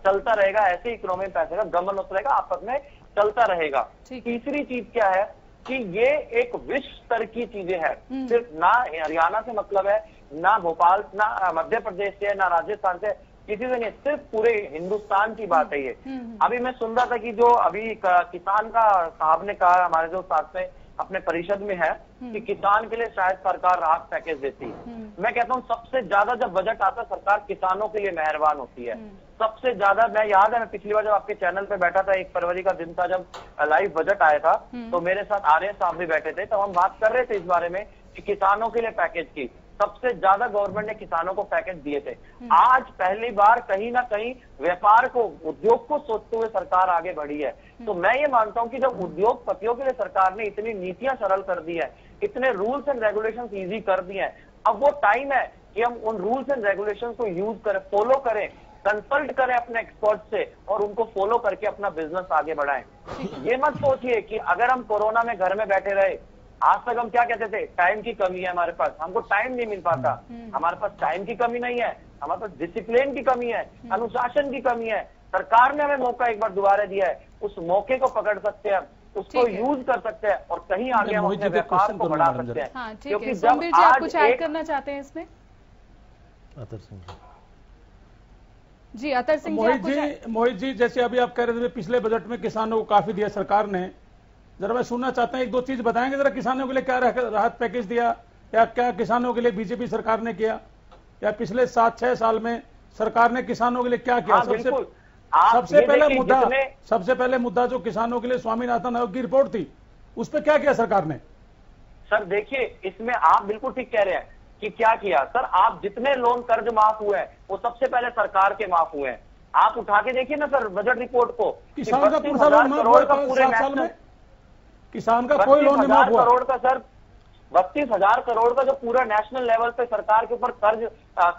[SPEAKER 7] चलता रहेगा, ऐसे ही इकोनॉमी में पैसे का गमन होता रहेगा, आपस में चलता रहेगा। तीसरी चीज क्या है कि ये एक विश्व स्तर की चीजें हैं, सिर्फ ना हरियाणा से मतलब है, ना भोपाल, ना मध्य प्रदेश से, ना राजस्थान से, किसी से नहीं, सिर्फ पूरे हिंदुस्तान की बात है ये। अभी मैं सुन रहा था कि जो अभी किसान का साहब ने कहा, हमारे जो साथ में अपने परिषद में है, कि किसान के लिए शायद सरकार राहत पैकेज देती है। मैं कहता हूँ सबसे ज्यादा जब बजट आता है सरकार किसानों के लिए मेहरबान होती है। सबसे ज्यादा मैं याद है, मैं पिछली बार जब आपके चैनल पे बैठा था, 1 फरवरी का दिन था जब लाइव बजट आया था, तो मेरे साथ आर्य साहब भी बैठे थे, तो हम बात कर रहे थे इस बारे में कि किसानों के लिए पैकेज की। सबसे ज्यादा गवर्नमेंट ने किसानों को पैकेज दिए थे। आज पहली बार कहीं ना कहीं व्यापार को, उद्योग को सोचते हुए सरकार आगे बढ़ी है। तो मैं ये मानता हूं कि जब उद्योगपतियों के लिए सरकार ने इतनी नीतियां सरल कर दी है, इतने रूल्स एंड रेगुलेशंस इजी कर दिए हैं, अब वो टाइम है कि हम उन रूल्स एंड रेगुलेशंस को यूज करें, फॉलो करें, कंसल्ट करें अपने एक्सपर्ट से और उनको फॉलो करके अपना बिजनेस आगे बढ़ाएं। ये मत सोचिए कि अगर हम कोरोना में घर में बैठे रहे, आज तक हम क्या कहते थे, टाइम की कमी है हमारे पास, हमको टाइम नहीं मिल पाता। हमारे पास टाइम की कमी नहीं है, हमारे पास डिसिप्लिन की कमी है, अनुशासन की कमी है। सरकार ने हमें मौका एक बार दोबारा दिया है, उस मौके को पकड़ सकते हैं, उसको यूज कर सकते हैं और कहीं आगे हम अपने व्यापार को बढ़ा सकते हैं।
[SPEAKER 2] क्योंकि जब आप कुछ ऐड करना चाहते हैं इसमें?
[SPEAKER 6] अतर सिंह
[SPEAKER 2] जी, अतर सिंह
[SPEAKER 10] मोहित जी, जैसे अभी आप कह रहे थे पिछले बजट में किसानों को काफी दिया सरकार ने, जरा मैं सुनना चाहता हूं, 1-2 चीज बताएंगे जरा, किसानों के लिए क्या राहत पैकेज दिया, या क्या किसानों के लिए बीजेपी सरकार ने किया, या पिछले 7-6 साल में सरकार ने किसानों के लिए क्या किया? सबसे पहले मुद्दा जो किसानों के लिए स्वामीनाथन आयोग की रिपोर्ट थी, उस पर क्या किया सरकार ने?
[SPEAKER 7] सर देखिए, इसमें आप बिल्कुल ठीक कह रहे हैं कि क्या किया। सर आप जितने लोन कर्ज माफ हुए हैं वो सबसे पहले सरकार के माफ हुए हैं। आप उठा के देखिए ना सर बजट रिपोर्ट को,
[SPEAKER 10] किसान का पूरा लोन माफ हुआ पूरे 7 साल में, किसान का कोई लोन नहीं माफ हुआ।
[SPEAKER 7] करोड़ का सर, 32,000 करोड़ का जो पूरा नेशनल लेवल पे सरकार के ऊपर कर्ज,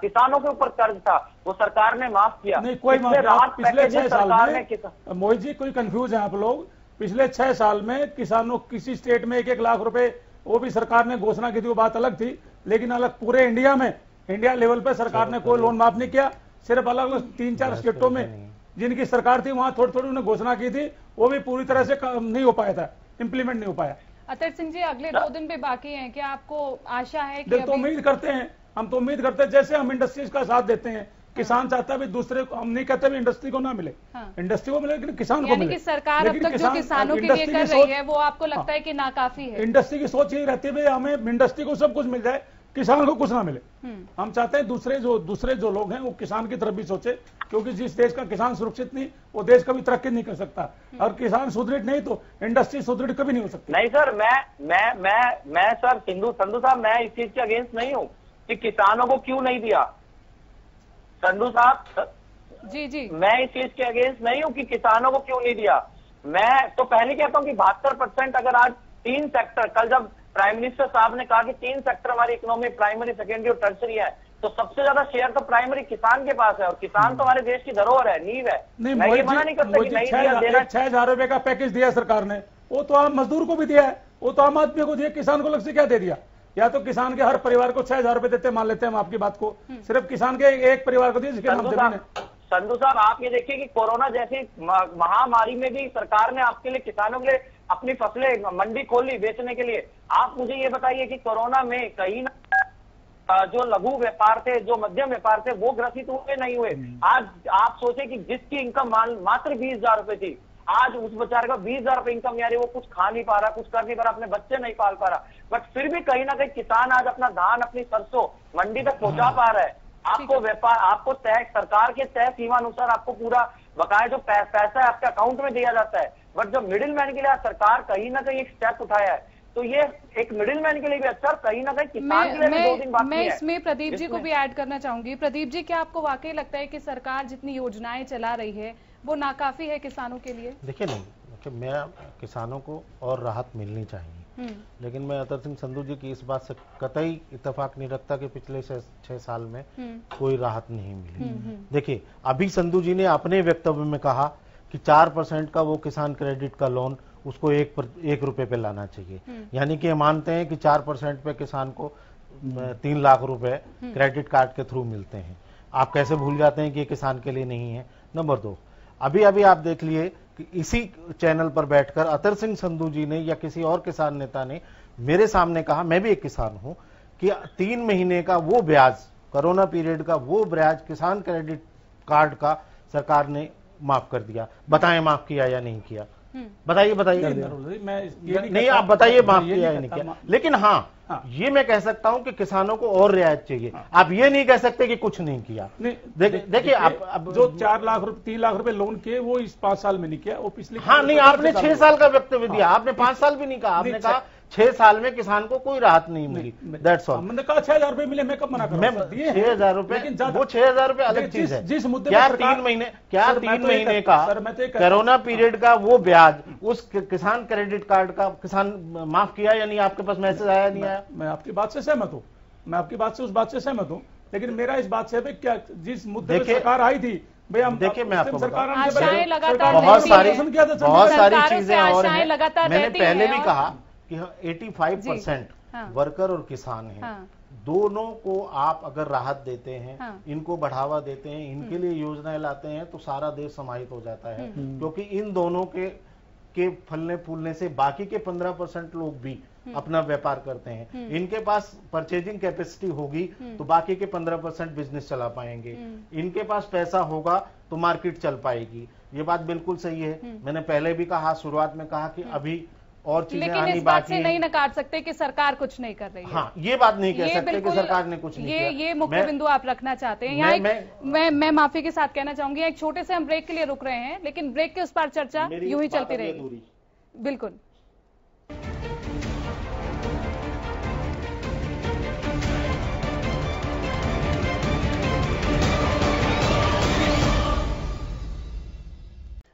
[SPEAKER 7] किसानों के ऊपर कर्ज था, वो सरकार ने माफ किया।
[SPEAKER 10] नहीं कोई माफ, पिछले 6 साल में मोहित जी कोई कंफ्यूज है आप लोग, पिछले 6 साल में किसानों किसी स्टेट में 1-1 लाख रुपए वो भी सरकार ने घोषणा की थी, वो बात अलग थी, लेकिन अलग पूरे इंडिया में, इंडिया लेवल पे सरकार ने कोई लोन माफ नहीं किया। सिर्फ अलग अलग 3-4 स्टेटों में जिनकी सरकार थी वहां थोड़ी थोड़ी उन्होंने घोषणा की थी, वो भी पूरी तरह से नहीं हो पाया था, इंप्लीमेंट नहीं हो पाया।
[SPEAKER 2] अतर सिंह जी, अगले 2 दिन पे बाकी हैं, क्या आपको आशा है कि
[SPEAKER 10] तो उम्मीद करते हैं, हम तो उम्मीद करते हैं, जैसे हम इंडस्ट्रीज का साथ देते हैं, किसान चाहता है भी दूसरे को, हम नहीं कहते भी इंडस्ट्री को ना मिले, इंडस्ट्री को मिले लेकिन किसान को मिले।
[SPEAKER 2] सरकार अब तक जो किसानों के लिए कर रही है वो आपको लगता है कि नाकाफी है?
[SPEAKER 10] इंडस्ट्री की सोच यही रहती है हमें इंडस्ट्री को सब कुछ मिल जाए, किसान को कुछ ना मिले। हम चाहते हैं दूसरे जो लोग हैं वो किसान की तरफ भी सोचे, क्योंकि जिस देश का किसान सुरक्षित नहीं, वो देश कभी तरक्की नहीं कर सकता, और किसान सुदृढ़ नहीं तो इंडस्ट्री सुदृढ़ कभी नहीं हो सकती।
[SPEAKER 7] नहीं सर, मैं सर संधू साहब, मैं इस चीज के अगेंस्ट नहीं हूँ कि किसानों को क्यों नहीं दिया। संधू साहब
[SPEAKER 2] जी,
[SPEAKER 7] मैं इस चीज के अगेंस्ट नहीं हूँ कि किसानों को क्यों नहीं दिया। मैं तो पहले कहता हूँ कि 72% अगर आज 3 सेक्टर, कल जब प्राइम मिनिस्टर साहब ने कहा कि 3 सेक्टर हमारी इकोनॉमी, प्राइमरी, सेकेंडरी और टर्सरी है, तो सबसे ज्यादा शेयर तो प्राइमरी किसान के पास है, और किसान तो हमारे देश की धरोहर है, नींव है। मैं ये मना नहीं करता कि नहीं दिया।
[SPEAKER 10] 6,000 रुपए का पैकेज दिया सरकार ने, वो तो आम मजदूर को भी दिया है, वो तो आम आदमी को दिया, किसान को अलग से क्या दे दिया? या तो किसान के हर परिवार को 6,000 रुपए देते, मान लेते हैं हम आपकी बात को, सिर्फ किसान के एक परिवार को दिए जिसके नाम जमीन है।
[SPEAKER 7] संधू साहब आप ये देखिए कि कोरोना जैसी महामारी में भी सरकार ने आपके लिए, किसानों के लिए अपनी फसलें मंडी खोली बेचने के लिए। आप मुझे ये बताइए कि कोरोना में कहीं ना जो लघु व्यापार थे, जो मध्यम व्यापार थे, वो ग्रसित हुए नहीं हुए? आज आप सोचे कि जिसकी इनकम मात्र 20,000 रुपए थी, आज उस बेचारे का 20,000 रुपए इनकम नहीं आ रही, वो कुछ खा नहीं पा रहा, कुछ कर नहीं पा रहा, अपने बच्चे नहीं पाल पा रहा, बट फिर भी कहीं ना कहीं किसान आज अपना धान, अपनी सरसों मंडी तक पहुंचा पा रहा है। आपको व्यापार, आपको तय, सरकार के तय सीमा अनुसार आपको पूरा बकाया जो पैसा है आपके अकाउंट में दिया जाता है, बट जो मिडिल मैन के लिए सरकार कहीं ना कहीं एक स्टेप उठाया है, तो ये एक मिडिल मैन के लिए भी अच्छा, कहीं ना कहीं किसान के लिए भी 2 दिन बाकी है।
[SPEAKER 2] मैं इसमें प्रदीप जी को भी ऐड करना चाहूंगी। प्रदीप जी, क्या आपको वाकई लगता है कि सरकार जितनी योजनाएं चला रही है वो नाकाफी है किसानों के लिए?
[SPEAKER 6] देखिए नहीं, मैं किसानों को और राहत मिलनी चाहिए, लेकिन मैं अतर सिंह संधू जी की इस बात से कतई इत्तेफाक नहीं रखता कि पिछले 6 साल में कोई राहत नहीं मिली। देखिए, अभी संधू जी ने अपने वक्तव्य में कहा कि 4% का वो किसान क्रेडिट का लोन उसको 1 रुपए पे लाना चाहिए, यानी कि मानते हैं कि 4% पे किसान को 3 लाख रुपए क्रेडिट कार्ड के थ्रू मिलते हैं। आप कैसे भूल जाते हैं कि ये किसान के लिए नहीं है? नंबर 2, अभी आप देख लिए कि इसी चैनल पर बैठकर अतर सिंह संधू जी ने या किसी और किसान नेता ने मेरे सामने कहा, मैं भी एक किसान हूं, कि 3 महीने का वो ब्याज, कोरोना पीरियड का वो ब्याज किसान क्रेडिट कार्ड का सरकार ने माफ कर दिया। बताएं माफ किया या नहीं किया? बताइए नहीं, आप बताइए माफ किया या नहीं किया। लेकिन हाँ, ये मैं कह सकता हूं कि किसानों को और रियायत चाहिए। आप ये नहीं कह सकते कि कुछ नहीं किया। देखिए आप
[SPEAKER 10] जो 4 लाख रुपए 3 लाख रुपए लोन किए वो इस 5 साल में नहीं किया, वो पिछले
[SPEAKER 6] हाँ नहीं, आपने 6 साल का वक्तव्य दिया, आपने 5 साल भी नहीं कहा। आपने कहा 6 साल में किसान को कोई राहत नहीं मिली, दैट्स ऑल।
[SPEAKER 10] मैंने कहा 6,000 रुपए मिले, मैं कब मना कर रहा हूं?
[SPEAKER 6] 6,000 रुपए, वो 6,000 रुपए अलग चीज है।
[SPEAKER 10] जिस मुद्दे
[SPEAKER 6] क्या 3 महीने का कोरोना पीरियड का वो ब्याज उस किसान क्रेडिट कार्ड का किसान माफ किया या नहीं? आपके पास मैसेज आया नहीं आया?
[SPEAKER 10] मैं आपकी बात से सहमत हूं, मैं आपकी बात से उस बात से सहमत हूं, लेकिन मेरा इस बात से क्या जिस मुद्दे पर सरकार आई थी भाई, हम
[SPEAKER 6] देखिए मैं आपको
[SPEAKER 2] आशाएं लगातार
[SPEAKER 6] बहुत सारी चीजें और हैं।
[SPEAKER 2] लगातार
[SPEAKER 6] मैंने पहले भी कहा कि 85% वर्कर और किसान हैं, दोनों को आप अगर राहत देते हैं, इनको बढ़ावा देते हैं, इनके लिए योजनाएं लाते हैं, तो सारा देश समाहित हो जाता है। क्योंकि इन दोनों के फलने फूलने से बाकी के 15% लोग भी अपना व्यापार करते हैं। इनके पास परचेजिंग कैपेसिटी होगी तो बाकी के 15% बिजनेस चला पाएंगे। इनके पास पैसा होगा तो मार्केट चल पाएगी। ये बात बिल्कुल सही है। मैंने पहले भी कहा, शुरुआत में कहा कि अभी और चीजें आनी बाकी है।
[SPEAKER 2] लेकिन इस बात से नहीं नकार सकते कि सरकार कुछ नहीं कर रही है।
[SPEAKER 6] हाँ, ये बात नहीं कह सकते कि सरकार ने कुछ नहीं किया।
[SPEAKER 2] ये मुख्य बिंदु आप रखना चाहते हैं। यहाँ मैं माफी के साथ कहना चाहूंगी, एक छोटे से हम ब्रेक के लिए रुक रहे हैं, लेकिन ब्रेक के उस पार चर्चा यूं ही चलती रहेगी। बिल्कुल।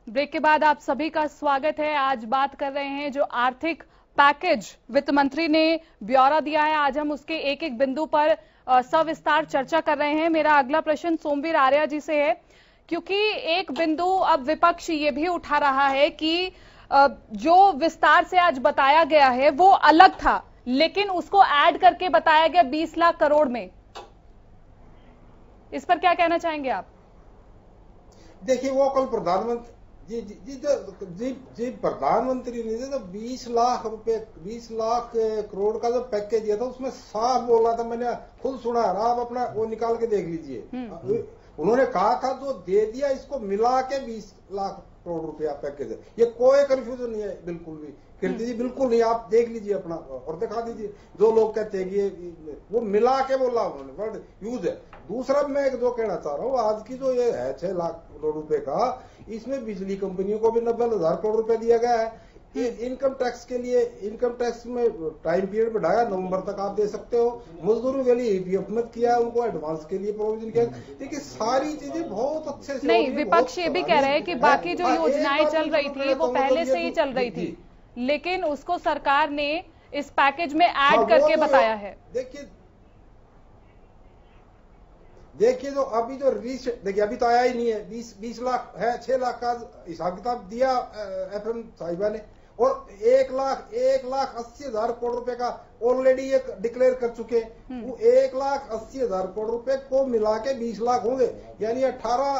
[SPEAKER 2] ब्रेक के बाद आप सभी का स्वागत है। आज बात कर रहे हैं जो आर्थिक पैकेज वित्त मंत्री ने ब्यौरा दिया है, आज हम उसके एक एक बिंदु पर सविस्तार चर्चा कर रहे हैं। मेरा अगला प्रश्न सोमवीर आर्या जी से है, क्योंकि एक बिंदु अब विपक्ष ये भी उठा रहा है कि जो विस्तार से आज बताया गया है वो अलग था, लेकिन उसको ऐड करके बताया गया 20 लाख करोड़ में। इस पर क्या कहना चाहेंगे आप?
[SPEAKER 8] देखिए, वो कल प्रधानमंत्री जी प्रधानमंत्री ने जो 20 लाख रुपए 20 लाख करोड़ का जो पैकेज दिया था, उसमें साफ बोला था, मैंने खुद सुना। आप अपना वो निकाल के देख लीजिए। उन्होंने कहा था जो दे दिया इसको मिला के 20 लाख करोड़ रुपया पैकेज है। ये कोई कंफ्यूजन नहीं है बिल्कुल भी, कीर्ति जी, बिल्कुल नहीं। आप देख लीजिए अपना और दिखा दीजिए। जो लोग कहते हैं कि वो मिला के बोला, उन्होंने वर्ड यूज है। दूसरा मैं जो कहना चाह रहा हूँ, आज की जो ये है 6 लाख करोड़ रुपए का, इसमें बिजली कंपनियों को भी 90,000 करोड़ रुपए दिया गया है। इनकम टैक्स के लिए, इनकम टैक्स में टाइम पीरियड बढ़ाया, नवंबर तक आप दे सकते हो। मजदूरों के लिए ईपीएफ मत किया, उनको एडवांस के लिए प्रोविजन किया। देखिए, सारी चीजें बहुत अच्छे से
[SPEAKER 2] नहीं, विपक्ष ये भी कह रहे हैं कि बाकी जो योजनाएं चल रही थी वो पहले से ही चल रही थी, लेकिन उसको सरकार ने इस पैकेज में ऐड करके बताया है।
[SPEAKER 8] देखिए जो अभी जो देखिए अभी तो आया ही नहीं है। 20 लाख है, 6 लाख का हिसाब किताब दिया एफएम साहिबा ने, और 1,80,000 करोड़ रुपए का ऑलरेडी ये डिक्लेयर कर चुके। वो 1,80,000 करोड़ रुपए को मिला के 20 लाख होंगे, यानी 18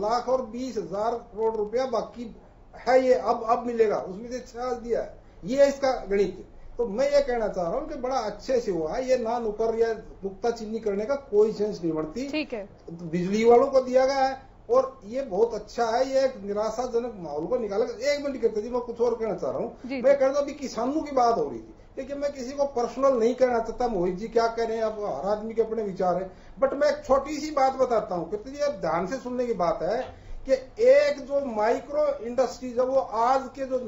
[SPEAKER 8] लाख और 20,000 करोड़ रुपया बाकी है। ये अब मिलेगा, उसमें से 6 दिया है। ये इसका गणित। तो मैं ये कहना चाह रहा हूँ कि बड़ा अच्छे से हुआ है। ये ना नुकर या नुक्ताचीनी करने का कोई सेंस नहीं बढ़ती।
[SPEAKER 2] ठीक है,
[SPEAKER 8] बिजली वालों को दिया गया है और ये बहुत अच्छा है। ये एक निराशाजनक माहौल को निकालेगा। एक मिनट करते जी, मैं कुछ और कहना चाह रहा हूँ। मैं कहता अभी किसानों की बात हो रही थी। देखिए, मैं किसी को पर्सनल नहीं कहना चाहता, मोहित जी क्या कह रहे हैं, अब हर आदमी के अपने विचार है। बट मैं एक छोटी सी बात बताता हूँ, कहते जी अब ध्यान से सुनने की बात है कि एक जो माइक्रो इंडस्ट्रीज है, वो आज के जो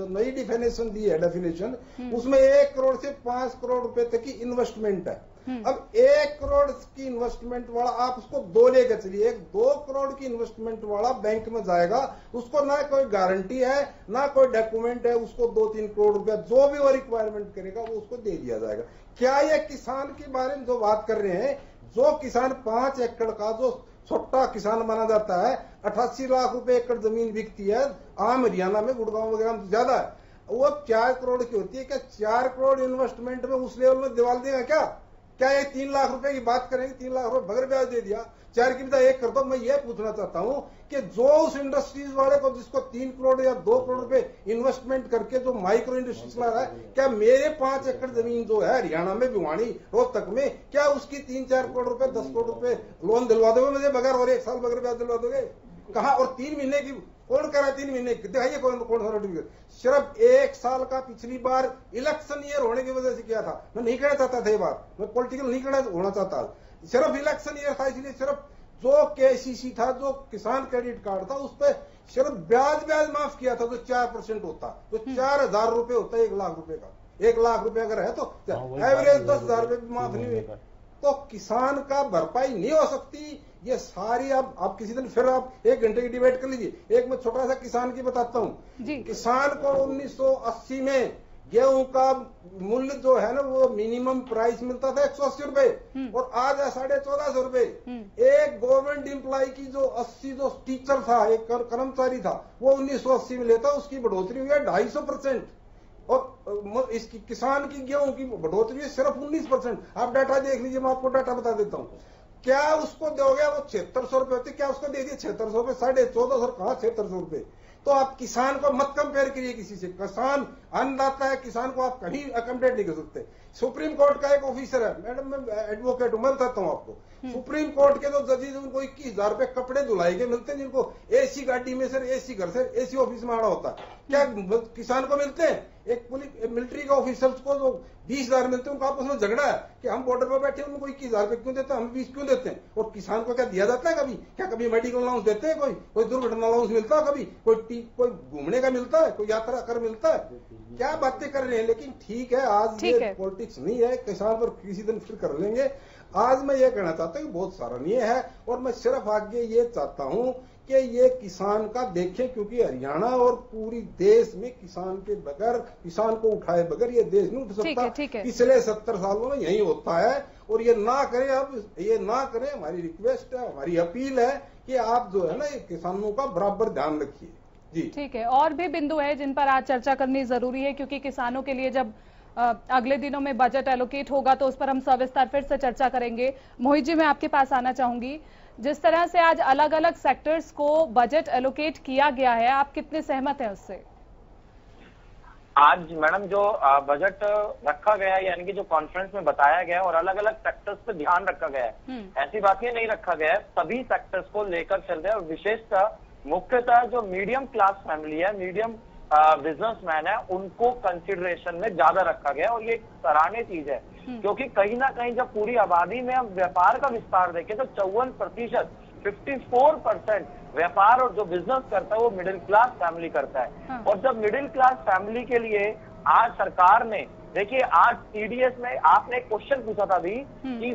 [SPEAKER 8] नई डिफिनेशन दी है, डेफिनेशन, उसमें 1 करोड़ से 5 करोड़ रुपए तक की इन्वेस्टमेंट है। अब 1 करोड़ की इन्वेस्टमेंट वाला आप उसको 2 लेकर चलिए। 2 करोड़ की इन्वेस्टमेंट वाला बैंक में जाएगा, उसको ना कोई गारंटी है ना कोई डॉक्यूमेंट है, उसको 2-3 करोड़ रुपया जो भी वो रिक्वायरमेंट करेगा वो उसको दे दिया जाएगा। क्या ये किसान के बारे में जो बात कर रहे हैं, जो किसान 5 एकड़ का जो छोटा किसान माना जाता है, 88 लाख रुपए एकड़ जमीन बिकती है, आम हरियाणा में, गुड़गांव वगैरह में ज्यादा है, वो 4 करोड़ की होती है। क्या 4 करोड़ इन्वेस्टमेंट में उस लेवल में दिवाल देगा क्या? क्या ये 3 लाख रुपए की बात करेंगे? 3 लाख रुपए बगैर ब्याज दे दिया, 4 की बजाय 1 करता हूं। मैं ये पूछना चाहता हूं कि जो उस इंडस्ट्रीज वाले को जिसको 3 करोड़ या 2 करोड़ रुपए इन्वेस्टमेंट करके जो माइक्रो इंडस्ट्री चला रहा है, क्या मेरे 5 एकड़ जमीन जो है हरियाणा में, भिवानी, रोहतक में, क्या उसकी 3-4 करोड़ रुपए, 10 करोड़ रुपए लोन दिलवा दोगे मुझे बगैर, और 1 साल बगैर ब्याज दिलवा दोगे? कहा? और 3 महीने की कौन करा? 3 महीने दिखाइए कौन सर्टिफिकेट? सिर्फ 1 साल का पिछली बार इलेक्शन ईयर होने की वजह से किया था। मैं नहीं कहना चाहता था ये बात, मैं पॉलिटिकल नहीं कहना होना चाहता, सिर्फ इलेक्शन ईयर था, इसलिए सिर्फ जो केसीसी था, जो किसान क्रेडिट कार्ड था, उस पर सिर्फ ब्याज माफ किया था, जो 4% होता, जो 4,000 रुपए होता है 1 लाख रुपए का। 1 लाख रुपए अगर है तो एवरेज 10,000 रुपए भी माफ नहीं हुए, तो किसान का भरपाई नहीं हो सकती। ये सारी आप किसी दिन फिर आप 1 घंटे की डिबेट कर लीजिए। एक मैं छोटा सा किसान की बताता हूं। किसान को 1980 में गेहूं का मूल्य जो है ना, वो मिनिमम प्राइस मिलता था 180 रुपए, और आज है 1450 रुपए। एक गवर्नमेंट एम्प्लॉय की जो 80 जो टीचर था, एक कर्मचारी था, वो 1980 में लेता, उसकी बढ़ोतरी हुई है 250%, और इसकी किसान की गेहूं की बढ़ोतरी है सिर्फ 19%। आप डाटा देख लीजिए, मैं आपको डाटा बता देता हूं। क्या उसको दोगे? वो 7600 रुपए होते, क्या उसको दे दिए 7600 रुपए? 1450, कहा 7600 रुपए? तो आप किसान को मत कंपेयर करिए किसी से। किसान अन्नदाता है, किसान को आप कहीं अकोमोडेट नहीं कर सकते। सुप्रीम कोर्ट का एक ऑफिसर है, मैडम मैं एडवोकेट हूं, मैं बताता हूं आपको। सुप्रीम कोर्ट के जो जजेज, उनको 21,000 रुपए कपड़े धुलाई के मिलते हैं, जिनको एसी गाड़ी में से, एसी घर से, एसी ऑफिस में आना होता है। क्या किसान को मिलते हैं? एक पुलिस मिलिट्री के ऑफिसर्स को जो 20,000 मिलते हैं, उनका आपस में झगड़ा है कि हम बॉर्डर पर बैठे, उनको 21,000 रुपए क्यों देते हैं, हम 20 क्यों देते हैं? और किसान को क्या दिया जाता है कभी? क्या कभी मेडिकल अलाउंस देते हैं? कोई दुर्घटना अलाउंस मिलता है कभी? कोई घूमने का मिलता है? कोई यात्रा कर मिलता है? क्या बातें कर रहे हैं। लेकिन ठीक है, आज ये पॉलिटिक्स नहीं है, किसान पर किसी दिन फिर कर लेंगे। आज मैं ये कहना चाहता हूं कि बहुत सराहनीय है, और मैं सिर्फ आगे ये चाहता हूं कि ये किसान का देखें, क्योंकि हरियाणा और पूरी देश में किसान के बगैर, किसान को उठाए बगैर ये देश नहीं उठ सकता। पिछले 70 सालों में यही होता है, और ये ना करें, अब ये ना करें। हमारी रिक्वेस्ट है, हमारी अपील है कि आप जो है ना, ये किसानों का बराबर ध्यान रखिए। जी
[SPEAKER 2] ठीक है, और भी बिंदु है जिन पर आज चर्चा करनी जरूरी है, क्योंकि किसानों के लिए जब अगले दिनों में बजट एलोकेट होगा तो उस पर हम सविस्तार फिर से चर्चा करेंगे। मोहित जी, मैं आपके पास आना चाहूंगी। जिस तरह से आज अलग अलग सेक्टर्स को बजट एलोकेट किया गया है, आप कितने सहमत हैं उससे?
[SPEAKER 7] आज मैडम जो बजट रखा गया है, यानी कि जो कॉन्फ्रेंस में बताया गया है, और अलग अलग सेक्टर्स पे ध्यान रखा गया है, ऐसी बात नहीं रखा गया है, सभी सेक्टर्स को लेकर चल रहे हैं। और विशेषतः मुख्यतः जो मीडियम क्लास फैमिली है, मीडियम बिजनेसमैन है, उनको कंसिडरेशन में ज्यादा रखा गया, और ये सराहनीय चीज है। क्योंकि कहीं ना कहीं जब पूरी आबादी में हम व्यापार का विस्तार देखें तो 54%, 54% व्यापार और जो बिजनेस करता है वो मिडिल क्लास फैमिली करता है। और जब मिडिल क्लास फैमिली के लिए आज सरकार ने, देखिए आज टीडीएस में आपने एक क्वेश्चन पूछा था अभी कि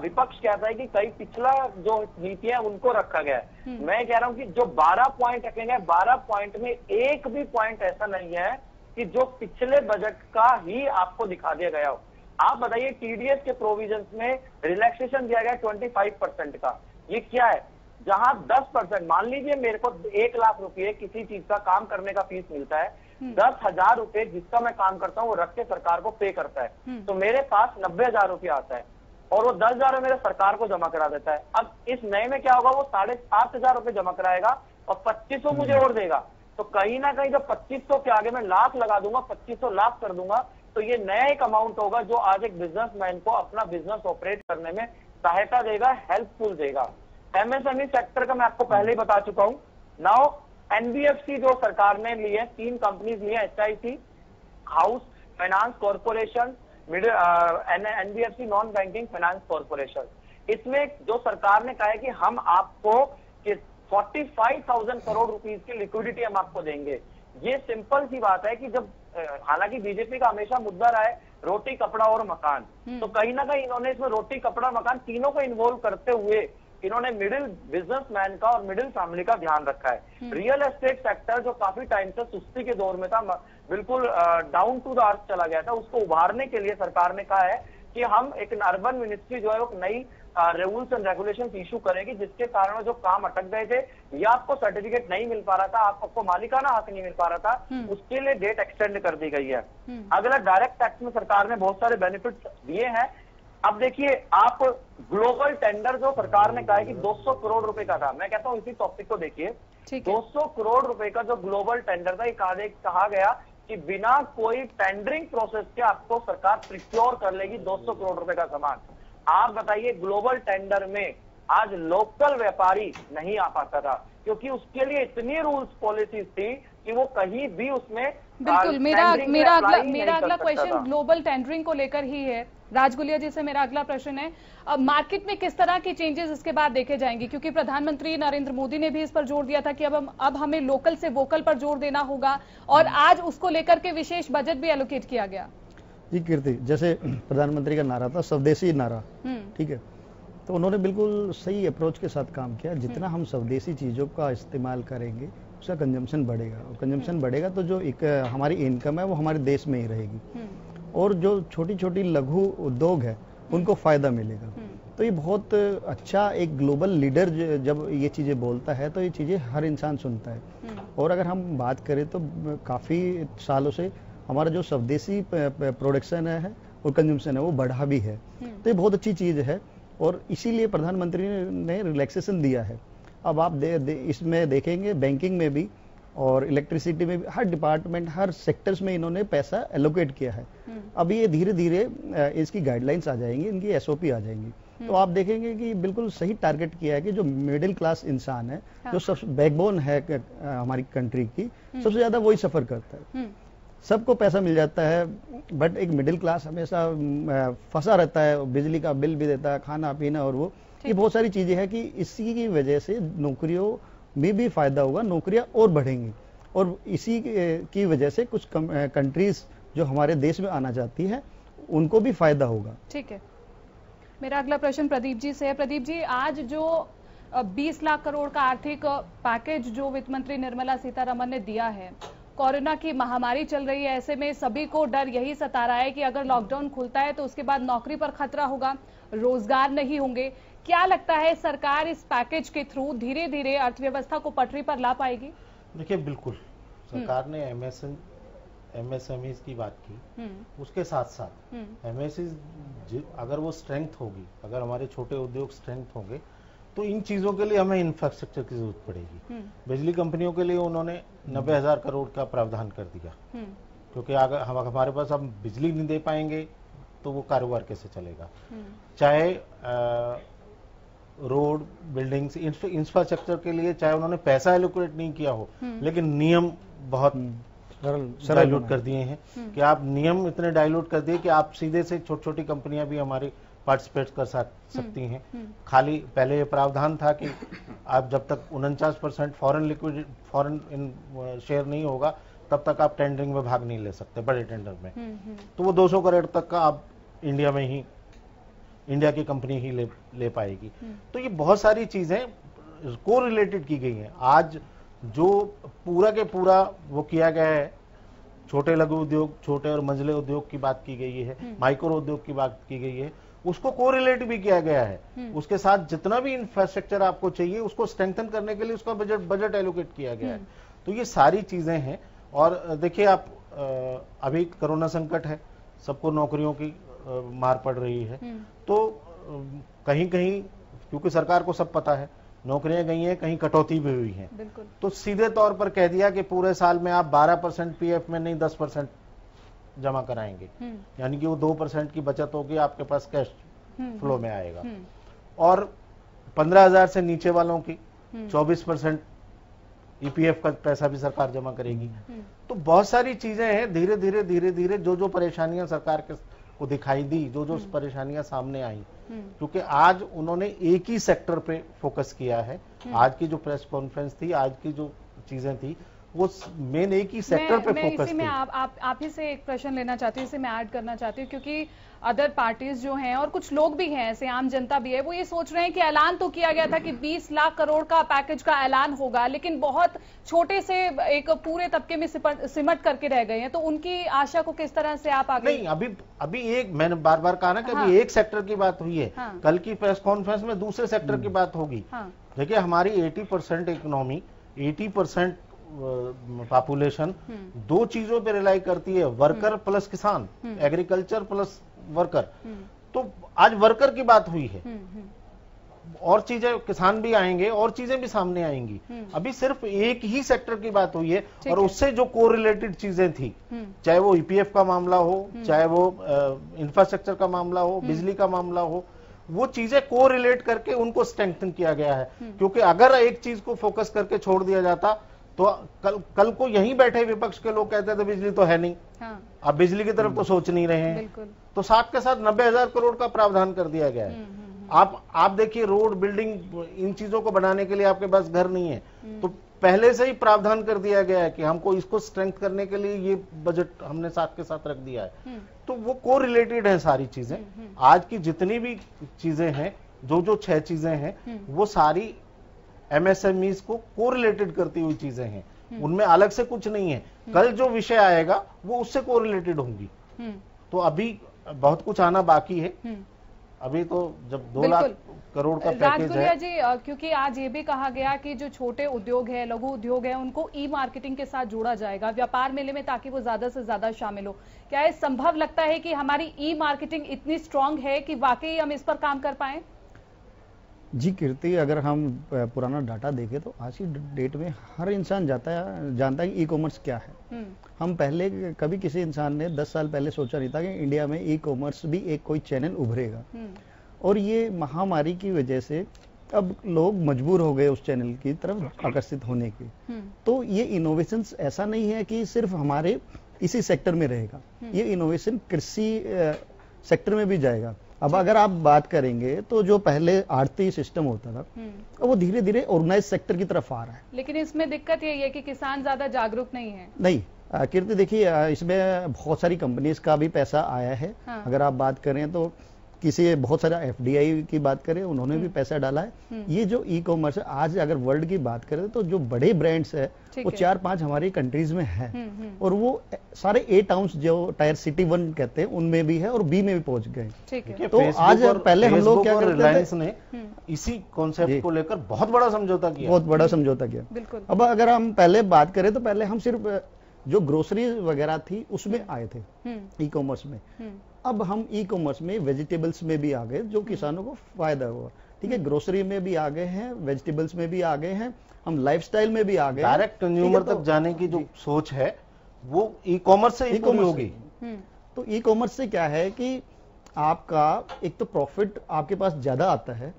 [SPEAKER 7] विपक्ष कहता है कि कई पिछला जो नीतियां उनको रखा गया है। मैं कह रहा हूं कि जो 12 पॉइंट रखे गए, 12 पॉइंट में एक भी पॉइंट ऐसा नहीं है कि जो पिछले बजट का ही आपको दिखा दिया गया हो। आप बताइए, टीडीएस के प्रोविजंस में रिलैक्सेशन दिया गया 25% का। ये क्या है? जहां 10%, मान लीजिए मेरे को 1 लाख रुपए किसी चीज का काम करने का फीस मिलता है, 10,000 रुपए जिसका मैं काम करता हूँ वो रख के सरकार को पे करता है, तो मेरे पास 90,000 रुपया आता है, और वो 10,000 मेरे सरकार को जमा करा देता है। अब इस नए में क्या होगा, वो 7,500 रुपए जमा कराएगा और 2500 मुझे और देगा। तो कहीं ना कहीं जब 2500 के आगे मैं लाख लगा दूंगा, 2500 लाख कर दूंगा, तो ये नया एक अमाउंट होगा जो आज एक बिजनेसमैन को अपना बिजनेस ऑपरेट करने में सहायता देगा, हेल्पफुल देगा। एमएसएमई सेक्टर का मैं आपको पहले ही बता चुका हूं। नाउ एनबीएफसी जो सरकार ने ली है, 3 कंपनीज ली है, HIC, house finance corporation, NBFC non banking finance corporation. इसमें जो सरकार ने कहा है कि हम आपको 45,000 करोड़ रुपीस की लिक्विडिटी हम आपको देंगे। ये सिंपल सी बात है कि जब, हालांकि बीजेपी का हमेशा मुद्दा रहा है रोटी कपड़ा और मकान, तो कहीं ना कहीं इन्होंने इसमें रोटी कपड़ा मकान तीनों को इन्वॉल्व करते हुए इन्होंने मिडिल बिजनेसमैन का और मिडिल फैमिली का ध्यान रखा है। रियल एस्टेट सेक्टर जो काफी टाइम से सुस्ती के दौर में था, बिल्कुल डाउन टू द अर्थ चला गया था, उसको उभारने के लिए सरकार ने कहा है कि हम एक अर्बन मिनिस्ट्री जो है वो नई रूल्स एंड रेगुलेशन इशू करेगी, जिसके कारण जो काम अटक गए थे या आपको सर्टिफिकेट नहीं मिल पा रहा था, आपको मालिकाना हक नहीं मिल पा रहा था, उसके लिए डेट एक्सटेंड कर दी गई है। अगला डायरेक्ट टैक्स में सरकार ने बहुत सारे बेनिफिट्स दिए हैं। अब देखिए, आप ग्लोबल टेंडर जो सरकार ने कहा है कि 200 करोड़ रुपए का था, मैं कहता हूं इसी टॉपिक को देखिए। 200 करोड़ रुपए का जो ग्लोबल टेंडर था, ये कहा गया कि बिना कोई टेंडरिंग प्रोसेस के आपको सरकार प्रिक्योर कर लेगी 200 करोड़ रुपए का सामान। आप बताइए, ग्लोबल टेंडर में आज लोकल व्यापारी नहीं आ पाता था, क्योंकि उसके लिए इतनी रूल्स पॉलिसीज थी कि वो कहीं भी उसमें
[SPEAKER 2] बिल्कुल। मेरा अगला क्वेश्चन ग्लोबल टेंडरिंग को लेकर ही है। राजगुलिया जी से मेरा अगला प्रश्न है, अब मार्केट में किस तरह की चेंजेस इसके बाद देखे जाएंगे, क्योंकि प्रधानमंत्री नरेंद्र मोदी ने भी इस पर जोर दिया था कि अब हमें लोकल से वोकल पर जोर देना होगा, और आज उसको लेकर के विशेष बजट भी एलोकेट किया गया।
[SPEAKER 9] जी कीर्ति, जैसे प्रधानमंत्री का नारा था स्वदेशी नारा, ठीक है, तो उन्होंने बिल्कुल सही अप्रोच के साथ काम किया। जितना हम स्वदेशी चीजों का इस्तेमाल करेंगे उसका कंजम्पशन बढ़ेगा, और कंजम्पशन बढ़ेगा तो जो एक हमारी इनकम है वो हमारे देश में ही रहेगी, और जो छोटी छोटी लघु उद्योग है उनको फायदा मिलेगा। तो ये बहुत अच्छा, एक ग्लोबल लीडर जब ये चीजें बोलता है तो ये चीजें हर इंसान सुनता है। और अगर हम बात करें तो काफी सालों से हमारा जो स्वदेशी प्रोडक्शन है और कंजम्पशन है वो बढ़ा भी है, तो ये बहुत अच्छी चीज है, और इसीलिए प्रधानमंत्री ने रिलैक्सेशन दिया है। अब आप इसमें देखेंगे बैंकिंग में भी और इलेक्ट्रिसिटी में भी, हर डिपार्टमेंट, हर सेक्टर्स में इन्होंने पैसा एलोकेट किया है। अब ये धीरे धीरे इसकी गाइडलाइंस आ जाएंगी, इनकी एसओपी आ जाएंगी, तो आप देखेंगे कि बिल्कुल सही टारगेट किया है कि जो मिडिल क्लास इंसान है, जो सबसे बैकबोन है हमारी कंट्री की, सबसे ज्यादा वही सफर करता है। सबको पैसा मिल जाता है, बट एक मिडिल क्लास हमेशा फंसा रहता है, बिजली का बिल भी देता है, खाना पीना, और वो ये बहुत सारी चीजें हैं कि इसी की वजह से नौकरियों में भी फायदा होगा, नौकरियां और बढ़ेंगी, और इसी की वजह से कुछ कंट्रीज जो हमारे देश में आना चाहती है उनको भी फायदा होगा।
[SPEAKER 2] ठीक है, मेरा अगला प्रश्न प्रदीप जी से है। प्रदीप जी, आज जो 20 लाख करोड़ का आर्थिक पैकेज जो वित्त मंत्री निर्मला सीतारमण ने दिया है, कोरोना की महामारी चल रही है, ऐसे में सभी को डर यही सता रहा है कि अगर लॉकडाउन खुलता है तो उसके बाद नौकरी पर खतरा होगा, रोजगार नहीं होंगे। क्या लगता है सरकार इस पैकेज के थ्रू धीरे धीरे अर्थव्यवस्था को पटरी पर ला पाएगी?
[SPEAKER 6] देखिए, बिल्कुल सरकार ने एमएसएमई की बात की, उसके साथ साथ एमएसएमई अगर वो स्ट्रेंथ होगी, अगर हमारे छोटे उद्योग स्ट्रेंथ होंगे, तो इन चीजों के लिए हमें इंफ्रास्ट्रक्चर की जरूरत पड़ेगी। बिजली कंपनियों के लिए उन्होंने 90,000 करोड़ का प्रावधान कर दिया, क्योंकि अगर हमारे पास हम बिजली नहीं दे पाएंगे तो वो कारोबार कैसे चलेगा। चाहे रोड, बिल्डिंग्स, इंफ्रास्ट्रक्चर के लिए चाहे उन्होंने पैसा एलोकेट नहीं किया हो, लेकिन नियम बहुत डाइल्यूट कर दिए हैं कि आप नियम इतने डाइल्यूट कर दिए कि आप सीधे से छोटी छोटी कंपनियां भी हमारी पार्टिसिपेट कर सकती हैं। खाली पहले ये प्रावधान था कि आप जब तक 49% फॉरेन शेयर नहीं होगा तब तक आप टेंडरिंग में भाग नहीं ले सकते, बड़े टेंडर में। तो वो 200 करोड़ तक का आप इंडिया में ही, इंडिया की कंपनी ही ले पाएगी। तो ये बहुत सारी चीजें को रिलेटेड की गई हैं। आज जो पूरा के पूरा वो किया गया है, छोटे लघु उद्योग, छोटे और मंझले उद्योग की बात की गई है, माइक्रो उद्योग की बात की गई है, उसको कोरिलेट भी किया गया है। उसके साथ जितना भी इंफ्रास्ट्रक्चर आपको चाहिए उसको स्ट्रेंथन करने के लिए उसका बजट एलोकेट किया गया है। तो ये सारी चीजें हैं। और देखिए, आप अभी कोरोना संकट है, सबको नौकरियों की मार पड़ रही है, तो कहीं कहीं क्योंकि सरकार को सब पता है, नौकरियां गई हैं, कहीं कटौती भी हुई है, तो सीधे तौर पर कह दिया कि पूरे साल में आप 12% पीएफ में नहीं 10% जमा कराएंगे, यानी कि वो 2% की बचत होगी, आपके पास कैश फ्लो में आएगा। और 15,000 से नीचे वालों की 24% ईपीएफ का पैसा भी सरकार जमा करेगी। तो बहुत सारी चीजें हैं। धीरे धीरे धीरे धीरे जो परेशानियां सरकार को दिखाई दी, जो परेशानियां सामने आई, क्योंकि आज उन्होंने एक ही सेक्टर पे फोकस किया है। आज की जो प्रेस कॉन्फ्रेंस थी, आज की जो चीजें थी, वो मेन एक ही सेक्टर पे फोकस थी।
[SPEAKER 2] मैं आप ही से एक प्रश्न लेना चाहती हूँ, इसे मैं ऐड करना चाहती हूँ, क्योंकि अदर पार्टीज जो हैं और कुछ लोग भी हैं, ऐसे आम जनता भी है, वो ये सोच रहे हैं कि ऐलान तो किया गया था कि 20 लाख करोड़ का पैकेज का ऐलान होगा, लेकिन बहुत छोटे से एक पूरे तबके में सिमट करके रह गए हैं। तो उनकी आशा को किस तरह से आप आगे?
[SPEAKER 6] नहीं, अभी एक, मैंने बार बार कहा ना कि अभी एक सेक्टर की बात हुई है, कल की प्रेस कॉन्फ्रेंस में दूसरे सेक्टर की बात होगी। देखिए, हमारी 80% इकोनॉमी, 80% पॉपुलेशन दो चीजों पे रिलाई करती है, वर्कर प्लस किसान, एग्रीकल्चर प्लस वर्कर। तो आज वर्कर की बात हुई है, और चीजें किसान भी आएंगे और चीजें भी सामने आएंगी। अभी सिर्फ एक ही सेक्टर की बात हुई है और उससे जो कोरिलेटेड चीजें थी, चाहे वो ईपीएफ का मामला हो, चाहे वो इंफ्रास्ट्रक्चर का मामला हो, बिजली का मामला हो, वो चीजें कोरिलेट करके उनको स्ट्रेंथन किया गया है। क्योंकि अगर एक चीज को फोकस करके छोड़ दिया जाता तो कल को यहीं बैठे विपक्ष के लोग कहते थे बिजली तो है नहीं, अब बिजली की तरफ तो सोच नहीं रहे हैं। तो साथ के साथ 90,000 करोड़ का प्रावधान कर दिया गया है। आप देखिए, रोड बिल्डिंग इन चीजों को बनाने के लिए आपके पास घर नहीं है, तो पहले से ही प्रावधान कर दिया गया है कि हमको इसको स्ट्रेंथ करने के लिए ये बजट हमने साथ के साथ रख दिया है। तो वो को रिलेटेड है सारी चीजें। आज की जितनी भी चीजें हैं, जो 6 चीजें हैं, वो सारी एमएसएमईज को कोरिलेटेड करती हुई चीजें हैं, उनमें अलग से कुछ नहीं है। कल जो विषय आएगा वो उससे कोरिलेटेड होंगी। तो अभी बहुत कुछ आना बाकी है। अभी तो जब 2 लाख करोड़ का पैकेज है
[SPEAKER 2] जी, क्योंकि आज ये भी कहा गया कि जो छोटे उद्योग है, लघु उद्योग है, उनको ई मार्केटिंग के साथ जोड़ा जाएगा व्यापार मेले में, ताकि वो ज्यादा से ज्यादा शामिल हो। क्या ये संभव लगता है कि हमारी ई मार्केटिंग इतनी स्ट्रांग है कि वाकई हम इस पर काम कर पाए?
[SPEAKER 9] जी कीर्ति, अगर हम पुराना डाटा देखें तो आज की डेट में हर इंसान जानता है कि ई कॉमर्स क्या है। हम पहले कभी किसी इंसान ने 10 साल पहले सोचा नहीं था कि इंडिया में ई कॉमर्स भी एक कोई चैनल उभरेगा। और ये महामारी की वजह से अब लोग मजबूर हो गए उस चैनल की तरफ आकर्षित होने की। तो ये इनोवेशन ऐसा नहीं है कि सिर्फ हमारे इसी सेक्टर में रहेगा, ये इनोवेशन कृषि सेक्टर में भी जाएगा। अब अगर आप बात करेंगे तो जो पहले आड़ती सिस्टम होता था, वो धीरे धीरे ऑर्गेनाइज सेक्टर की तरफ आ रहा है।
[SPEAKER 2] लेकिन इसमें दिक्कत यही है कि किसान ज्यादा जागरूक नहीं है।
[SPEAKER 9] नहीं कीर्ति, देखिए इसमें बहुत सारी कंपनीज का भी पैसा आया है। अगर आप बात करें तो किसी बहुत सारा एफडीआई की बात करें, उन्होंने भी पैसा डाला है। ये जो ई कॉमर्स है, आज अगर वर्ल्ड की बात करें तो जो बड़े ब्रांड्स है वो 4-5 हमारी कंट्रीज में है, और वो सारे ए टाउन्स जो टायर सिटी 1 कहते हैं उनमें भी है और बी में भी पहुंच गए। तो आज पहले हम लोग क्या करते थे,
[SPEAKER 6] ने इसी कॉन्सेप्ट को लेकर बहुत बड़ा समझौता किया,
[SPEAKER 9] बहुत बड़ा समझौता किया। अब अगर हम पहले बात करें तो पहले हम सिर्फ जो ग्रोसरी वगैरह थी उसमें आए थे ई कॉमर्स में। अब हम ई कॉमर्स में वेजिटेबल्स में भी आ गए, जो किसानों को फायदा हुआ। ठीक है, ग्रोसरी में भी आ गए हैं, वेजिटेबल्स में भी आ गए हैं, हम लाइफस्टाइल में भी आ गए।
[SPEAKER 6] डायरेक्ट कंज्यूमर तक जाने की जो सोच है वो ई कॉमर्स से ही होगी।
[SPEAKER 9] तो ई कॉमर्स से क्या है कि आपका एक तो प्रॉफिट आपके पास ज्यादा आता है,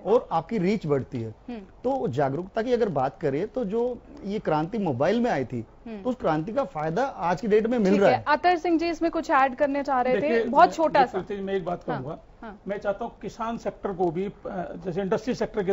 [SPEAKER 9] और आपकी रीच बढ़ती है। तो जागरूकता की अगर बात करें तो जो ये क्रांति मोबाइल में आई थी, तो उस क्रांति का फायदा आज की डेट में मिल रहा है।
[SPEAKER 2] अतर सिंह जी इसमें कुछ ऐड करने चाह रहे थे, बहुत छोटा सा।
[SPEAKER 10] मैं एक बात कहूंगा, मैं चाहता हूँ किसान सेक्टर को भी जैसे इंडस्ट्री सेक्टर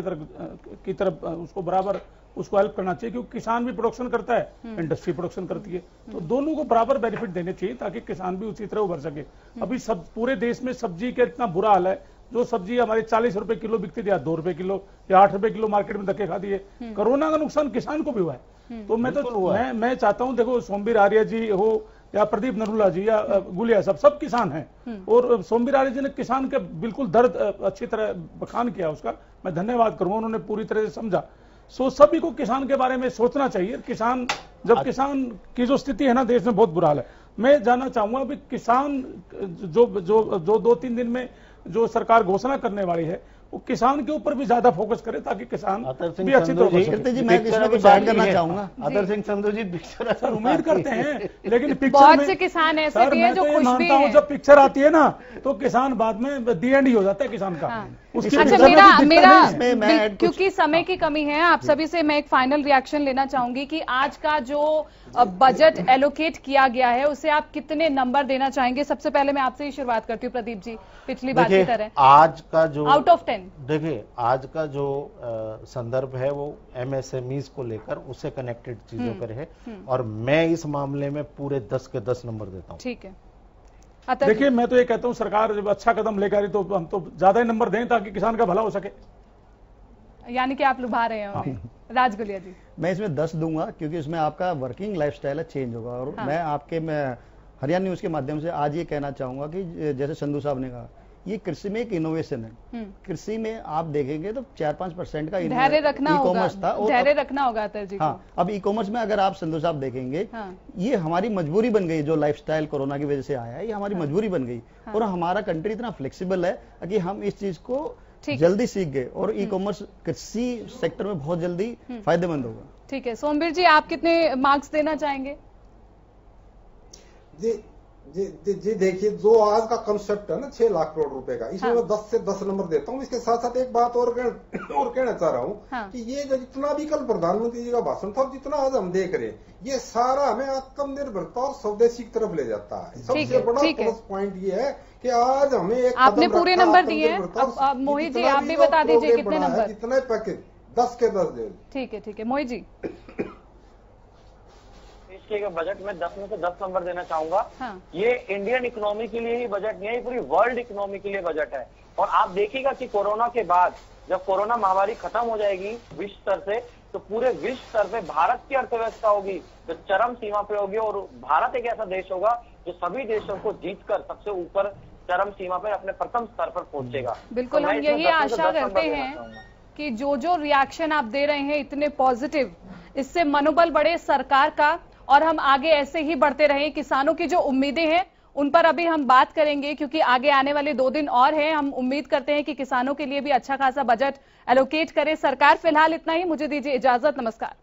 [SPEAKER 10] की तरफ उसको बराबर उसको हेल्प करना चाहिए, क्योंकि किसान भी प्रोडक्शन करता है, इंडस्ट्री प्रोडक्शन करती है, तो दोनों को बराबर बेनिफिट देने चाहिए ताकि किसान भी उसी तरह उभर सके। अभी सब पूरे देश में सब्जी का इतना बुरा हाल है, जो सब्जी हमारे 40 रुपए किलो बिकती थी, 2 रुपए किलो या 8 रुपए किलो मार्केट में धक्के खाती है। कोरोना का नुकसान किसान को भी हुआ है। तो मैं चाहता हूं, देखो सोमवीर आर्य जी हो या प्रदीप नरूला जी या गुलिया साहब, सब किसान हैं, और सोमवीर आर्य जी ने किसान के बिल्कुल दर्द अच्छी तरह बखान किया, उसका मैं धन्यवाद करूंगा, उन्होंने पूरी तरह से समझा। सभी को किसान के बारे में सोचना चाहिए। किसान किसान की जो स्थिति है ना देश में, बहुत बुरा हाल है। मैं जानना चाहूंगा अभी किसान जो 2-3 दिन में जो सरकार घोषणा करने वाली है, वो किसान के ऊपर भी ज्यादा फोकस करे ताकि किसान भी अच्छी तरह
[SPEAKER 9] जी। मैं इसमें कुछ ऐड करना चाहूंगा।
[SPEAKER 6] अतर सिंह संधू जी, पिक्चर
[SPEAKER 10] सर उम्मीद करते हैं, लेकिन पिक्चर
[SPEAKER 2] बहुत से किसान ऐसे भी हैं जो खुश भी हैं।
[SPEAKER 10] जब पिक्चर आती है ना तो किसान बाद में दी एंड ही हो जाता है किसान का।
[SPEAKER 2] अच्छा, मेरा क्योंकि समय की कमी है, आप सभी से मैं एक फाइनल रिएक्शन लेना चाहूंगी कि आज का जो बजट एलोकेट किया गया है उसे आप कितने नंबर देना चाहेंगे? सबसे पहले मैं आपसे ही शुरुआत करती हूँ प्रदीप जी, पिछली बार की तरह।
[SPEAKER 6] आज का जो
[SPEAKER 2] आउट ऑफ 10
[SPEAKER 6] देखिए, आज का जो संदर्भ है वो एमएसएमईज को लेकर उससे कनेक्टेड चीजों पर है, और मैं इस मामले में पूरे 10 के 10 नंबर देता हूँ।
[SPEAKER 2] ठीक है,
[SPEAKER 10] देखिए मैं तो ये कहता हूँ सरकार जब अच्छा कदम लेकर आई तो हम तो ज्यादा ही नंबर दें ताकि किसान का भला हो सके।
[SPEAKER 2] यानी कि आप लुभा रहे हैं। राजगुलिया जी,
[SPEAKER 9] मैं इसमें 10 दूंगा, क्योंकि इसमें आपका वर्किंग लाइफस्टाइल चेंज होगा। और मैं हरियाणा न्यूज के माध्यम से आज ये कहना चाहूंगा कि जैसे संधू साहब ने कहा ये कृषि में एक इनोवेशन है। कृषि में आप देखेंगे तो 4-5% का
[SPEAKER 2] धैर्य रखना होगा,
[SPEAKER 9] ई-कॉमर्स था।
[SPEAKER 2] धैर्य रखना होगा अतल जी।
[SPEAKER 9] हाँ, अब ई कॉमर्स में अगर आप संतोष आप देखेंगे, ये हमारी मजबूरी बन गई, जो लाइफस्टाइल कोरोना की वजह से आया है, ये हमारी मजबूरी बन गई। और हमारा कंट्री इतना फ्लेक्सिबल है कि हम इस चीज को जल्दी सीख गए और ई कॉमर्स कृषि सेक्टर में बहुत जल्दी फायदेमंद होगा।
[SPEAKER 2] ठीक है, सोमवीर जी आप कितने मार्क्स देना चाहेंगे?
[SPEAKER 8] जी देखिए, जो आज का कंसेप्ट है ना 6 लाख करोड़ रुपए का, इसमें मैं 10 से 10 नंबर देता हूँ। इसके साथ साथ एक बात और कहना चाह रहा हूँ कि ये जो जितना भी कल प्रधानमंत्री जी का भाषण था, जितना आज हम देख रहे हैं, ये सारा हमें आत्मनिर्भरता और स्वदेशी की तरफ ले जाता है। सबसे बड़ा प्लस पॉइंट ये है कि आज हमें एक
[SPEAKER 2] आपने पूरे नंबर दिए हैं। अब मोहित जी आप भी बता दीजिए कितने नंबर?
[SPEAKER 8] जितने पैकेज 10 के 10 दे।
[SPEAKER 2] ठीक है मोहित जी।
[SPEAKER 7] के बजट में 10 में से 10 नंबर देना चाहूंगा। ये इंडियन इकोनॉमी के लिए ही बजट नहीं है, ये पूरी वर्ल्ड इकोनॉमी के लिए बजट है। और आप देखिएगा कि कोरोना के बाद जब कोरोना महामारी खत्म हो जाएगी विश्व स्तर से, तो पूरे विश्व स्तर पे भारत की अर्थव्यवस्था होगी जो चरम सीमा पे होगी, और भारत एक ऐसा देश होगा जो सभी देशों को जीतकर सबसे ऊपर चरम सीमा पर अपने प्रथम स्तर पर पहुंचेगा।
[SPEAKER 2] बिल्कुल, हम यही आशा करते हैं कि जो रिएक्शन आप दे रहे हैं इतने पॉजिटिव, इससे मनोबल बढ़े सरकार का और हम आगे ऐसे ही बढ़ते रहें। किसानों की जो उम्मीदें हैं उन पर अभी हम बात करेंगे, क्योंकि आगे आने वाले 2 दिन और हैं। हम उम्मीद करते हैं कि किसानों के लिए भी अच्छा खासा बजट एलोकेट करे सरकार। फिलहाल इतना ही, मुझे दीजिए इजाजत, नमस्कार।